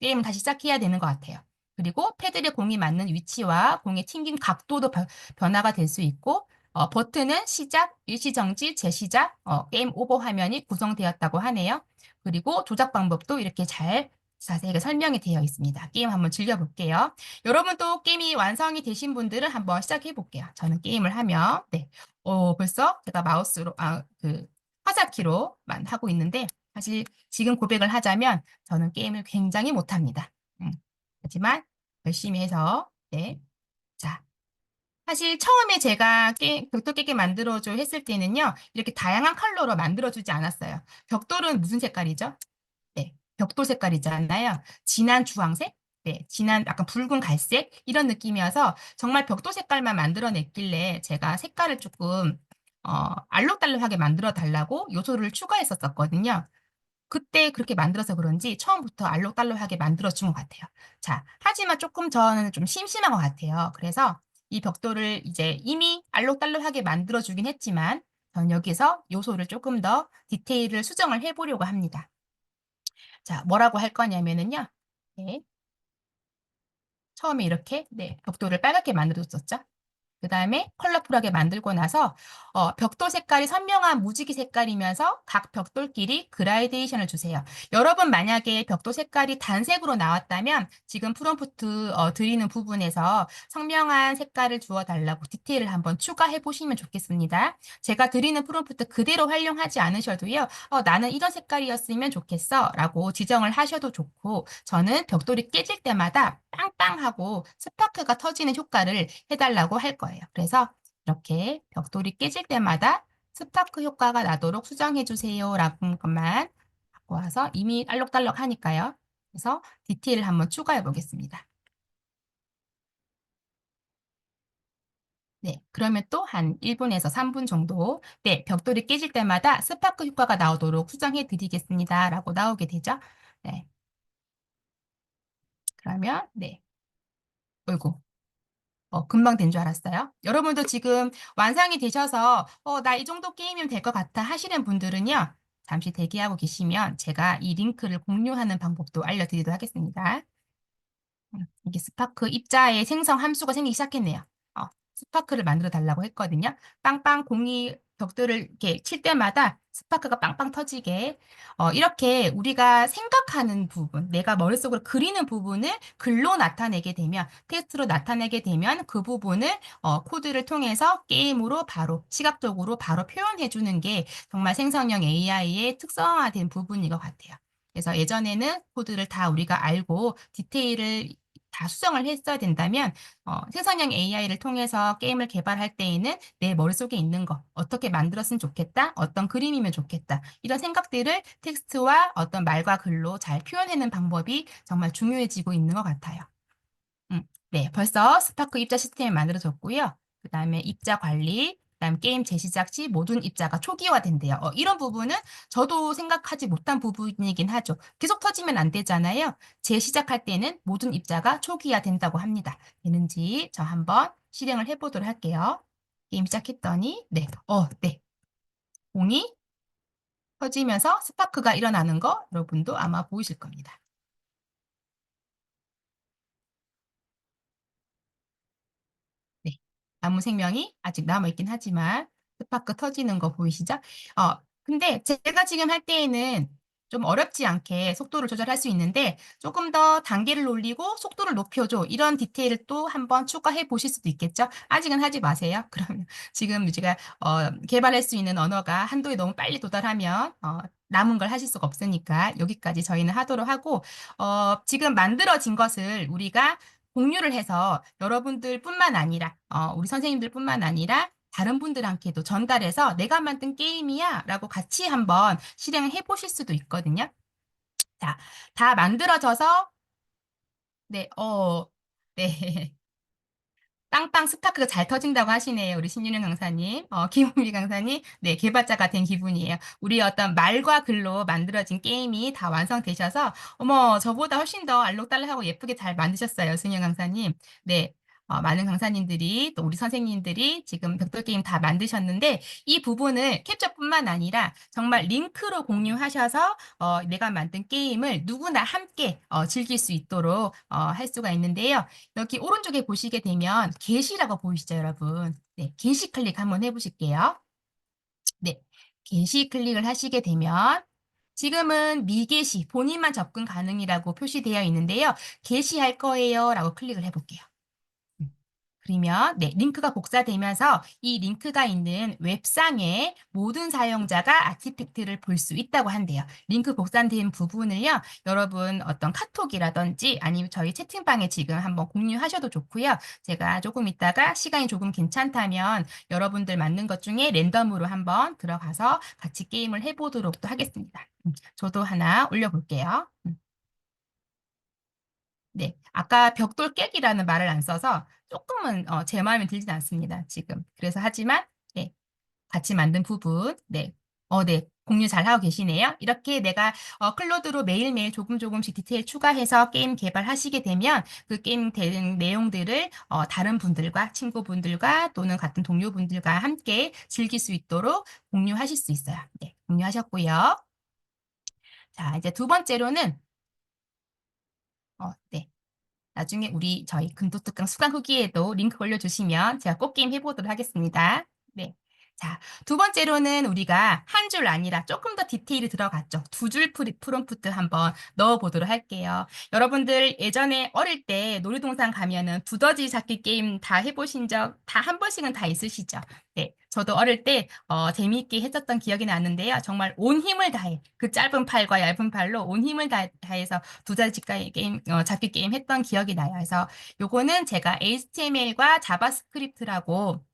게임을 다시 시작해야 되는 것 같아요. 그리고 패드의 공이 맞는 위치와 공의 튕긴 각도도 변화가 될 수 있고 버튼은 시작, 일시정지, 재시작, 게임 오버 화면이 구성되었다고 하네요. 그리고 조작 방법도 이렇게 잘 자세하게 설명이 되어 있습니다. 게임 한번 즐겨볼게요. 여러분도 게임이 완성이 되신 분들은 한번 시작해 볼게요. 저는 게임을 하면, 네. 벌써 제가 마우스로, 화살키로만 하고 있는데, 사실 지금 고백을 하자면 저는 게임을 굉장히 못합니다. 하지만 열심히 해서, 네. 자, 사실 처음에 제가 벽돌 깨게 만들어줘 했을 때는요, 이렇게 다양한 컬러로 만들어주지 않았어요. 벽돌은 무슨 색깔이죠? 네, 벽돌 색깔이잖아요. 진한 주황색? 네, 진한 약간 붉은 갈색? 이런 느낌이어서 정말 벽돌 색깔만 만들어냈길래 제가 색깔을 조금 알록달록하게 만들어 달라고 요소를 추가했었거든요. 그때 그렇게 만들어서 그런지 처음부터 알록달록하게 만들어준 것 같아요. 자, 하지만 조금 저는 좀 심심한 것 같아요. 그래서 이 벽돌을 이제 이미 알록달록하게 만들어주긴 했지만 전 여기서 요소를 조금 더 디테일을 수정을 해보려고 합니다. 자, 뭐라고 할 거냐면은요. 네, 처음에 이렇게 네, 벽돌을 빨갛게 만들어줬었죠. 그 다음에 컬러풀하게 만들고 나서 벽돌 색깔이 선명한 무지개 색깔이면서 각 벽돌끼리 그라데이션을 주세요. 여러분 만약에 벽돌 색깔이 단색으로 나왔다면 지금 프롬프트 드리는 부분에서 선명한 색깔을 주어달라고 디테일을 한번 추가해 보시면 좋겠습니다. 제가 드리는 프롬프트 그대로 활용하지 않으셔도요. 나는 이런 색깔이었으면 좋겠어 라고 지정을 하셔도 좋고 저는 벽돌이 깨질 때마다 빵빵하고 스파크가 터지는 효과를 해달라고 할 거예요. 그래서 이렇게 벽돌이 깨질 때마다 스파크 효과가 나도록 수정해 주세요 라는 것만 갖고 와서 이미 알록달록 하니까요. 그래서 디테일을 한번 추가해 보겠습니다. 네, 그러면 또 한 1분에서 3분 정도 네, 벽돌이 깨질 때마다 스파크 효과가 나오도록 수정해 드리겠습니다 라고 나오게 되죠. 네, 그러면 네, 어이구 금방 된 줄 알았어요. 여러분도 지금 완성이 되셔서, 나 이 정도 게임이면 될 것 같아 하시는 분들은요, 잠시 대기하고 계시면 제가 이 링크를 공유하는 방법도 알려드리도록 하겠습니다. 이게 스파크 입자의 생성 함수가 생기기 시작했네요. 스파크를 만들어 달라고 했거든요. 빵빵 공이 벽돌을 이렇게 칠 때마다 스파크가 빵빵 터지게 이렇게 우리가 생각하는 부분, 내가 머릿속으로 그리는 부분을 글로 나타내게 되면 텍스트로 나타내게 되면 그 부분을 코드를 통해서 게임으로 바로 시각적으로 바로 표현해 주는 게 정말 생성형 AI의 특성화된 부분인 것 같아요. 그래서 예전에는 코드를 다 우리가 알고 디테일을 다 수정을 했어야 된다면 생성형 AI를 통해서 게임을 개발할 때에는 내 머릿속에 있는 거 어떻게 만들었으면 좋겠다, 어떤 그림이면 좋겠다 이런 생각들을 텍스트와 어떤 말과 글로 잘 표현하는 방법이 정말 중요해지고 있는 것 같아요. 네, 벌써 스파크 입자 시스템이 만들어졌고요. 그 다음에 입자 관리, 그다음 게임 재시작 시 모든 입자가 초기화된대요. 이런 부분은 저도 생각하지 못한 부분이긴 하죠. 계속 터지면 안 되잖아요. 재시작할 때는 모든 입자가 초기화된다고 합니다. 되는지 저 한번 실행을 해보도록 할게요. 게임 시작했더니 네. 공이 터지면서 스파크가 일어나는 거 여러분도 아마 보이실 겁니다. 네. 아무 생명이 아직 남아있긴 하지만 스파크 터지는 거 보이시죠? 근데 제가 지금 할 때에는 좀 어렵지 않게 속도를 조절할 수 있는데 조금 더 단계를 올리고 속도를 높여줘. 이런 디테일을 또 한번 추가해 보실 수도 있겠죠? 아직은 하지 마세요. 그러면 지금 우리가 개발할 수 있는 언어가 한도에 너무 빨리 도달하면 남은 걸 하실 수가 없으니까 여기까지 저희는 하도록 하고 지금 만들어진 것을 우리가 공유를 해서 여러분들뿐만 아니라 우리 선생님들뿐만 아니라 다른 분들한테도 전달해서 "내가 만든 게임이야."라고 같이 한번 실행을 해 보실 수도 있거든요. 자, 다 만들어져서 네. 네. 빵빵 스파크가 잘 터진다고 하시네요. 우리 신윤영 강사님. 김은미 강사님. 네, 개발자가 된 기분이에요. 우리 어떤 말과 글로 만들어진 게임이 다 완성되셔서 어머, 저보다 훨씬 더 알록달록하고 예쁘게 잘 만드셨어요, 신윤영 강사님. 네. 많은 강사님들이 또 우리 선생님들이 지금 벽돌 게임 다 만드셨는데 이 부분을 캡처뿐만 아니라 정말 링크로 공유하셔서 내가 만든 게임을 누구나 함께 즐길 수 있도록 할 수가 있는데요. 여기 오른쪽에 보시게 되면 게시라고 보이시죠, 여러분? 네, 게시 클릭 한번 해 보실게요. 네, 게시 클릭을 하시게 되면 지금은 미게시, 본인만 접근 가능이라고 표시되어 있는데요. 게시할 거예요라고 클릭을 해 볼게요. 그러면 네, 링크가 복사되면서 이 링크가 있는 웹상에 모든 사용자가 아티팩트를 볼 수 있다고 한대요. 링크 복사된 부분을요, 여러분 어떤 카톡이라든지 아니면 저희 채팅방에 지금 한번 공유하셔도 좋고요. 제가 조금 있다가 시간이 조금 괜찮다면 여러분들 맞는 것 중에 랜덤으로 한번 들어가서 같이 게임을 해보도록 또 하겠습니다. 저도 하나 올려볼게요. 네. 아까 벽돌 깨기라는 말을 안 써서 쪼끔은 제 마음에 들진 않습니다, 지금. 그래서 하지만 네. 같이 만든 부분 네. 네. 공유 잘하고 계시네요. 이렇게 내가 클로드로 매일매일 조금 조금씩 디테일 추가해서 게임 개발하시게 되면 그 게임 된 내용들을 다른 분들과 친구분들과 또는 같은 동료분들과 함께 즐길 수 있도록 공유하실 수 있어요. 네. 공유하셨고요. 자, 이제 두 번째로는 네. 나중에 우리 저희 금도특강 수강 후기에도 링크 올려주시면 제가 꼭 게임 해보도록 하겠습니다. 네. 자, 두 번째로는 우리가 한 줄 아니라 조금 더 디테일이 들어갔죠. 두 줄 프롬프트 한번 넣어보도록 할게요. 여러분들 예전에 어릴 때 놀이동산 가면은 두더지 잡기 게임 다 해보신 적 다 한 번씩은 다 있으시죠? 네. 저도 어릴 때 재미있게 했었던 기억이 나는데요. 정말 온 힘을 다해 그 짧은 팔과 얇은 팔로 온 힘을 다해서 두더지 게임, 잡기 게임 했던 기억이 나요. 그래서 요거는 제가 HTML과 자바스크립트라고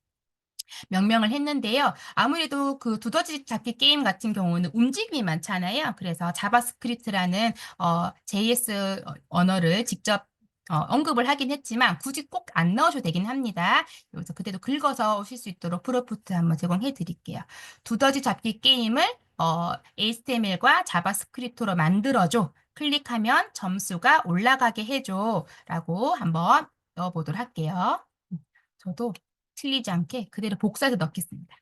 명명을 했는데요. 아무래도 그 두더지 잡기 게임 같은 경우는 움직임이 많잖아요. 그래서 자바스크립트라는 JS 언어를 직접 언급을 하긴 했지만 굳이 꼭 안 넣으셔도 되긴 합니다. 여기서 그때도 긁어서 오실 수 있도록 프로프트 한번 제공해 드릴게요. 두더지 잡기 게임을 HTML과 자바스크립트로 만들어줘. 클릭하면 점수가 올라가게 해줘. 라고 한번 넣어보도록 할게요. 저도 틀리지 않게 그대로 복사해서 넣겠습니다.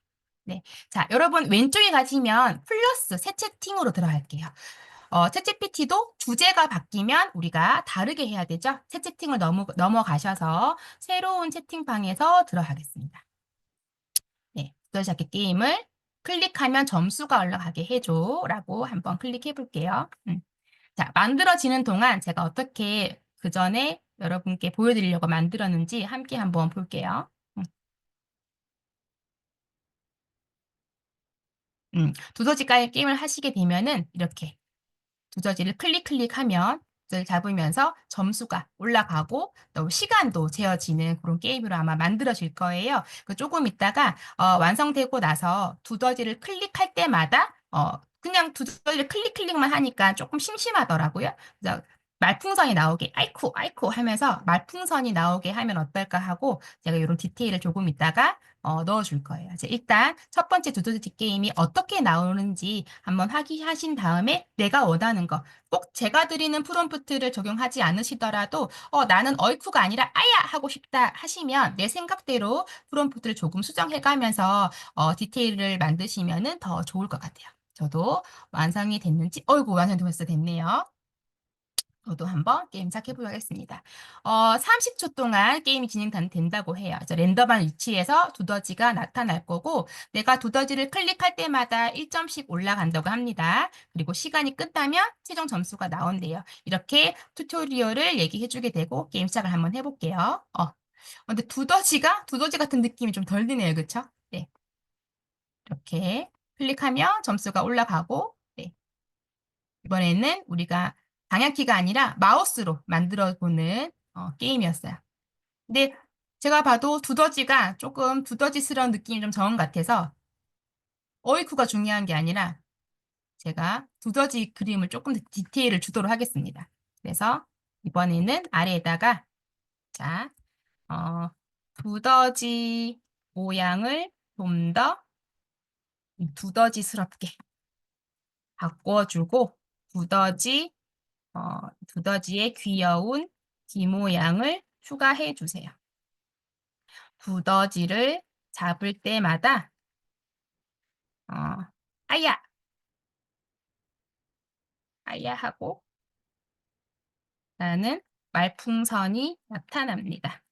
네. 자, 여러분 왼쪽에 가시면 플러스 새 채팅으로 들어갈게요. 챗GPT도 주제가 바뀌면 우리가 다르게 해야 되죠. 새 채팅을 넘어가셔서 새로운 채팅방에서 들어가겠습니다. 네. 두더지잡기 게임을 클릭하면 점수가 올라가게 해줘라고 한번 클릭해 볼게요. 자, 만들어지는 동안 제가 어떻게 그 전에 여러분께 보여드리려고 만들었는지 함께 한번 볼게요. 두더지 게임을 하시게 되면은 이렇게 두더지를 클릭하면 두더지를 잡으면서 점수가 올라가고 또 시간도 재어지는 그런 게임으로 아마 만들어질 거예요. 조금 있다가 완성되고 나서 두더지를 클릭할 때마다 그냥 두더지를 클릭만 하니까 조금 심심하더라고요. 그래서 말풍선이 나오게 "아이쿠, 아이쿠." 하면서 말풍선이 나오게 하면 어떨까 하고 제가 요런 디테일을 조금 있다가 넣어 줄 거예요. 이제 일단 첫 번째 두더지 게임이 어떻게 나오는지 한번 확인하신 다음에 내가 원하는 거 꼭 제가 드리는 프롬프트를 적용하지 않으시더라도 나는 "어이쿠가 아니라 아야." 하고 싶다 하시면 내 생각대로 프롬프트를 조금 수정해 가면서 디테일을 만드시면은 더 좋을 것 같아요. 저도 완성이 됐는지 어이구 완성이 벌써 됐네요. 저도 한번 게임 시작해 보겠습니다. 30초 동안 게임이 진행된다고 해요. 그래서 랜덤한 위치에서 두더지가 나타날 거고 내가 두더지를 클릭할 때마다 1점씩 올라간다고 합니다. 그리고 시간이 끝나면 최종 점수가 나온대요. 이렇게 튜토리얼을 얘기해 주게 되고 게임 시작을 한번 해 볼게요. 근데 두더지가 두더지 같은 느낌이 좀 덜 드네요. 그쵸? 네. 이렇게 클릭하면 점수가 올라가고 네. 이번에는 우리가 방향키가 아니라 마우스로 만들어 보는 게임이었어요. 근데 제가 봐도 두더지가 조금 두더지스러운 느낌이 좀 적은 것 같아서 어이쿠가 중요한 게 아니라 제가 두더지 그림을 조금 더 디테일을 주도록 하겠습니다. 그래서 이번에는 아래에다가 자, 어, 두더지 모양을 좀 더 두더지스럽게 바꿔주고 두더지, 두더지의 귀여운 귀 모양을 추가해 주세요. 두더지를 잡을 때마다 어, 아야, 아야 하고 라는 말풍선이 나타납니다.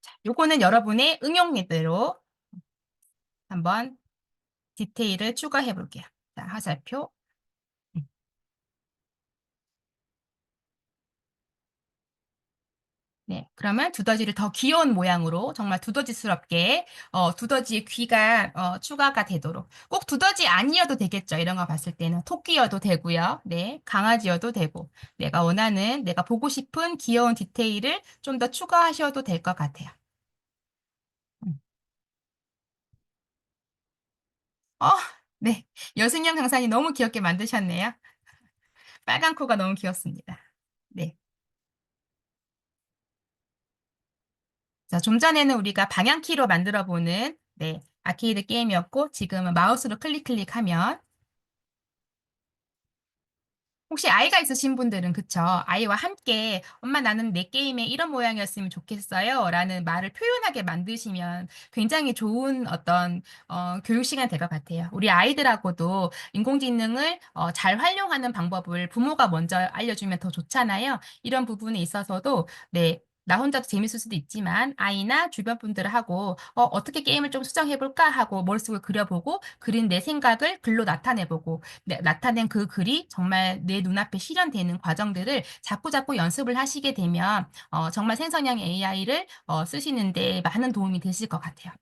자, 요거는 여러분의 응용례대로 한번 디테일을 추가해 볼게요. 자, 화살표. 음. 네, 그러면 두더지를 더 귀여운 모양으로 정말 두더지스럽게 두더지의 귀가 추가가 되도록 꼭 두더지 아니어도 되겠죠. 이런 거 봤을 때는 토끼여도 되고요. 네, 강아지여도 되고 내가 원하는 내가 보고 싶은 귀여운 디테일을 좀 더 추가하셔도 될 것 같아요. 음. 어, 네, 여승영 강사님 너무 귀엽게 만드셨네요. 빨간 코가 너무 귀엽습니다. 네. 자, 좀 전에는 우리가 방향키로 만들어 보는 네, 아케이드 게임이었고 지금은 마우스로 클릭하면 혹시 아이가 있으신 분들은 그쵸? 아이와 함께 엄마 나는 내 게임에 이런 모양이었으면 좋겠어요 라는 말을 표현하게 만드시면 굉장히 좋은 어떤 교육 시간 될 것 같아요. 우리 아이들하고도 인공지능을 잘 활용하는 방법을 부모가 먼저 알려주면 더 좋잖아요. 이런 부분에 있어서도 네, 나 혼자도 재밌을 수도 있지만 아이나 주변 분들하고 어떻게 게임을 좀 수정해볼까 하고 머릿속을 그려보고 그린 내 생각을 글로 나타내보고 나타낸 그 글이 정말 내 눈앞에 실현되는 과정들을 자꾸자꾸 연습을 하시게 되면 정말 생성형 AI를 쓰시는데 많은 도움이 되실 것 같아요.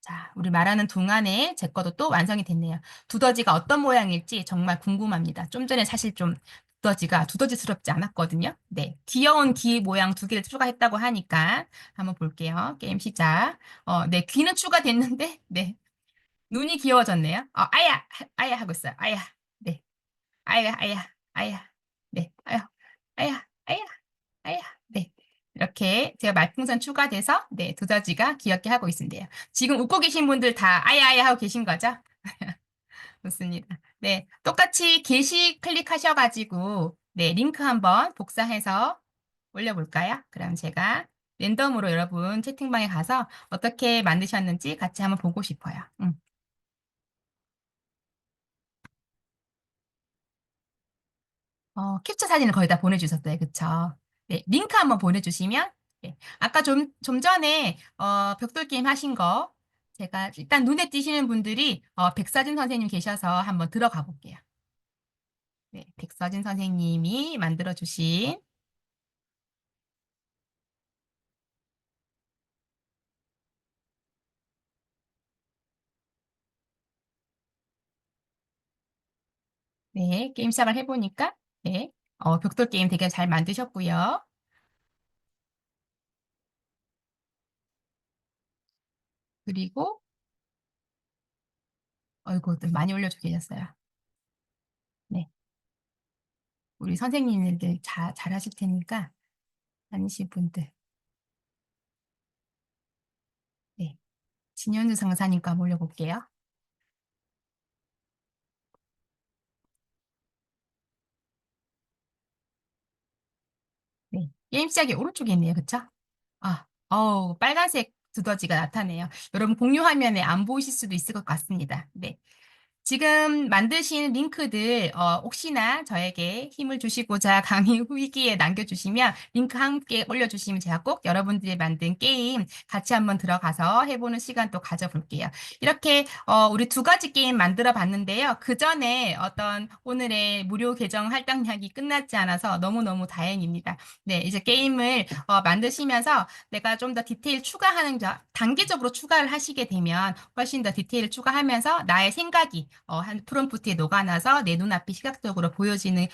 자, 우리 말하는 동안에 제 것도 또 완성이 됐네요. 두더지가 어떤 모양일지 정말 궁금합니다. 좀 전에 사실 좀 두더지가 두더지스럽지 않았거든요. 네, 귀여운 귀 모양 두 개를 추가했다고 하니까 한번 볼게요. 게임 시작. 네, 귀는 추가됐는데, 네, 눈이 귀여워졌네요. 아야, 아야 하고 있어요. 아야, 네. 아야, 아야, 아야, 네, 아야, 아야, 아야, 아야, 네. 이렇게 제가 말풍선 추가돼서 네, 두더지가 귀엽게 하고 있습니다. 지금 웃고 계신 분들 다 아야, 아야 하고 계신 거죠? 좋습니다. 네, 똑같이 게시 클릭하셔가지고 네, 링크 한번 복사해서 올려볼까요? 그럼 제가 랜덤으로 여러분 채팅방에 가서 어떻게 만드셨는지 같이 한번 보고 싶어요. 캡처 사진을 거의 다 보내주셨어요. 그쵸? 네, 링크 한번 보내주시면, 네. 아까 좀 전에, 벽돌 게임 하신 거, 제가 일단 눈에 띄시는 분들이, 백서진 선생님 계셔서 한번 들어가 볼게요. 네, 백서진 선생님이 만들어주신, 네, 게임 시작을 해보니까, 네, 벽돌 게임 되게 잘 만드셨고요. 그리고, 어이구, 많이 올려주고 계셨어요. 네, 우리 선생님들 잘하실 테니까, 아니신 분들, 네, 진현주 상사님과 한번 올려볼게요. 네. 게임 시작이 오른쪽에 있네요. 그쵸? 빨간색 두더지가 나타내요. 여러분 공유 화면에 안 보이실 수도 있을 것 같습니다. 네. 지금 만드신 링크들 혹시나 저에게 힘을 주시고자 강의 후기에 남겨주시면 링크 함께 올려주시면 제가 꼭 여러분들이 만든 게임 같이 한번 들어가서 해보는 시간 또 가져볼게요. 이렇게 우리 두 가지 게임 만들어 봤는데요. 그 전에 어떤 오늘의 무료 계정 할당량이 끝나지 않아서 너무너무 다행입니다. 네, 이제 게임을 만드시면서 내가 좀 더 디테일 추가하는 단계적으로 추가를 하시게 되면 훨씬 더 디테일을 추가하면서 나의 생각이 한 프롬프트에 녹아나서 내 눈앞이 시각적으로 보여지는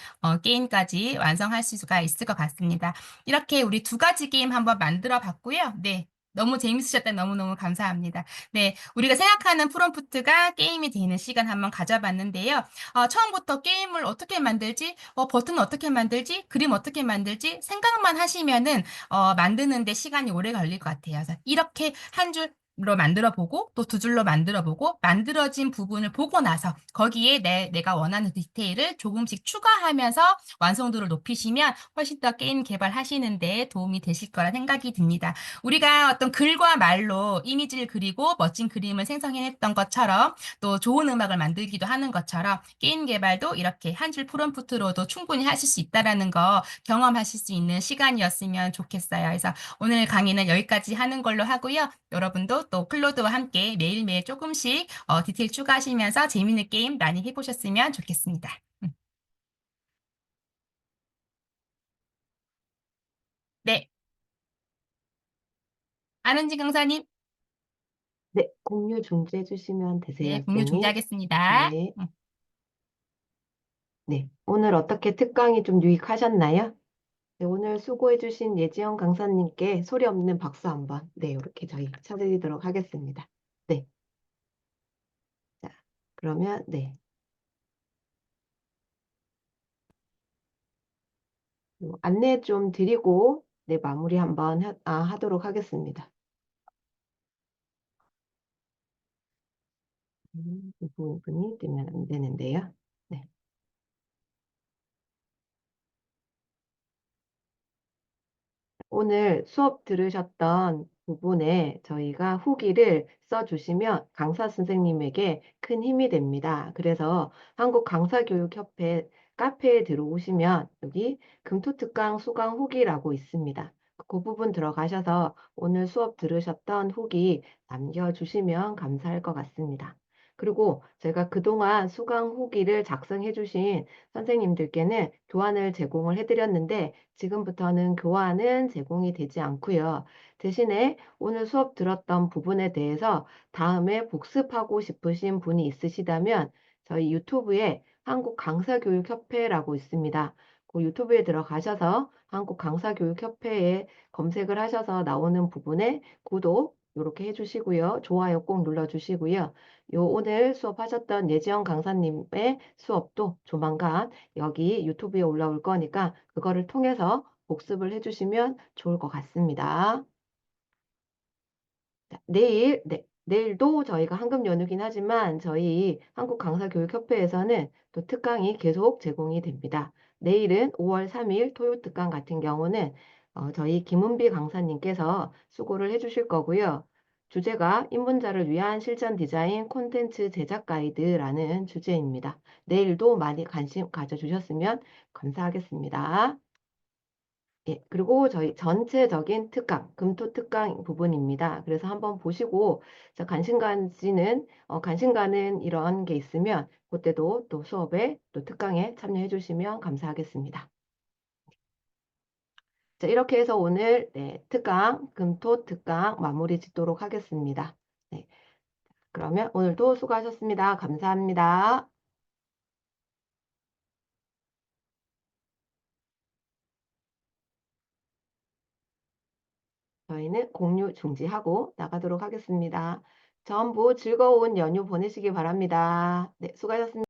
게임까지 완성할 수가 있을 것 같습니다. 이렇게 우리 두 가지 게임 한번 만들어 봤고요. 네. 너무 재밌으셨다면 너무너무 감사합니다. 네, 우리가 생각하는 프롬프트가 게임이 되는 시간 한번 가져봤는데요. 처음부터 게임을 어떻게 만들지, 버튼 어떻게 만들지, 그림 어떻게 만들지 생각만 하시면은 만드는데 시간이 오래 걸릴 것 같아요. 그래서 이렇게 한 줄로 만들어 보고 또 두 줄로 만들어 보고 만들어진 부분을 보고 나서 거기에 내가 원하는 디테일을 조금씩 추가하면서 완성도를 높이시면 훨씬 더 게임 개발하시는데 도움이 되실 거라 생각이 듭니다. 우리가 어떤 글과 말로 이미지를 그리고 멋진 그림을 생성해냈던 것처럼 또 좋은 음악을 만들기도 하는 것처럼 게임 개발도 이렇게 한 줄 프롬프트로도 충분히 하실 수 있다라는 거 경험하실 수 있는 시간이었으면 좋겠어요. 그래서 오늘 강의는 여기까지 하는 걸로 하고요. 여러분도 또 클로드와 함께 매일매일 조금씩 디테일 추가하시면서 재밌는 게임 많이 해보셨으면 좋겠습니다. 네, 안은지 강사님, 네, 공유 중지해 주시면 되세요, 네, 공유 선생님. 중지하겠습니다. 네, 네. 오늘 어떻게 특강이 좀 유익하셨나요? 네, 오늘 수고해 주신 예지영 강사님께 소리 없는 박수 한번, 네, 이렇게 저희 쳐드리도록 하겠습니다. 네, 자, 그러면, 네, 안내 좀 드리고, 네, 마무리 한번 하도록 하겠습니다. 이 부분이 뜨면 안 되는데요. 네. 오늘 수업 들으셨던 부분에 저희가 후기를 써주시면 강사 선생님에게 큰 힘이 됩니다. 그래서 한국강사교육협회 카페에 들어오시면 여기 금토특강 수강 후기라고 있습니다. 그 부분 들어가셔서 오늘 수업 들으셨던 후기 남겨주시면 감사할 것 같습니다. 그리고 제가 그동안 수강 후기를 작성해 주신 선생님들께는 교환을 제공을 해드렸는데 지금부터는 교환은 제공이 되지 않고요. 대신에 오늘 수업 들었던 부분에 대해서 다음에 복습하고 싶으신 분이 있으시다면 저희 유튜브에 한국강사교육협회라고 있습니다. 그 유튜브에 들어가셔서 한국강사교육협회에 검색을 하셔서 나오는 부분에 구독 이렇게 해주시고요. 좋아요 꼭 눌러주시고요. 요 오늘 수업하셨던 예지영 강사님의 수업도 조만간 여기 유튜브에 올라올 거니까 그거를 통해서 복습을 해주시면 좋을 것 같습니다. 자, 네, 내일도 저희가 황금 연휴긴 하지만 저희 한국강사교육협회에서는 또 특강이 계속 제공이 됩니다. 내일은 5월 3일 토요 특강 같은 경우는 저희 김은비 강사님께서 수고를 해주실 거고요. 주제가 입문자를 위한 실전 디자인 콘텐츠 제작 가이드라는 주제입니다. 내일도 많이 관심 가져주셨으면 감사하겠습니다. 예, 그리고 저희 전체적인 특강, 금토 특강 부분입니다. 그래서 한번 보시고, 관심 가는 이런 게 있으면, 그때도 또 수업에, 또 특강에 참여해 주시면 감사하겠습니다. 자, 이렇게 해서 오늘, 네, 특강, 금토 특강 마무리 짓도록 하겠습니다. 네, 그러면 오늘도 수고하셨습니다. 감사합니다. 저희는 공유 중지하고 나가도록 하겠습니다. 전부 즐거운 연휴 보내시기 바랍니다. 네, 수고하셨습니다.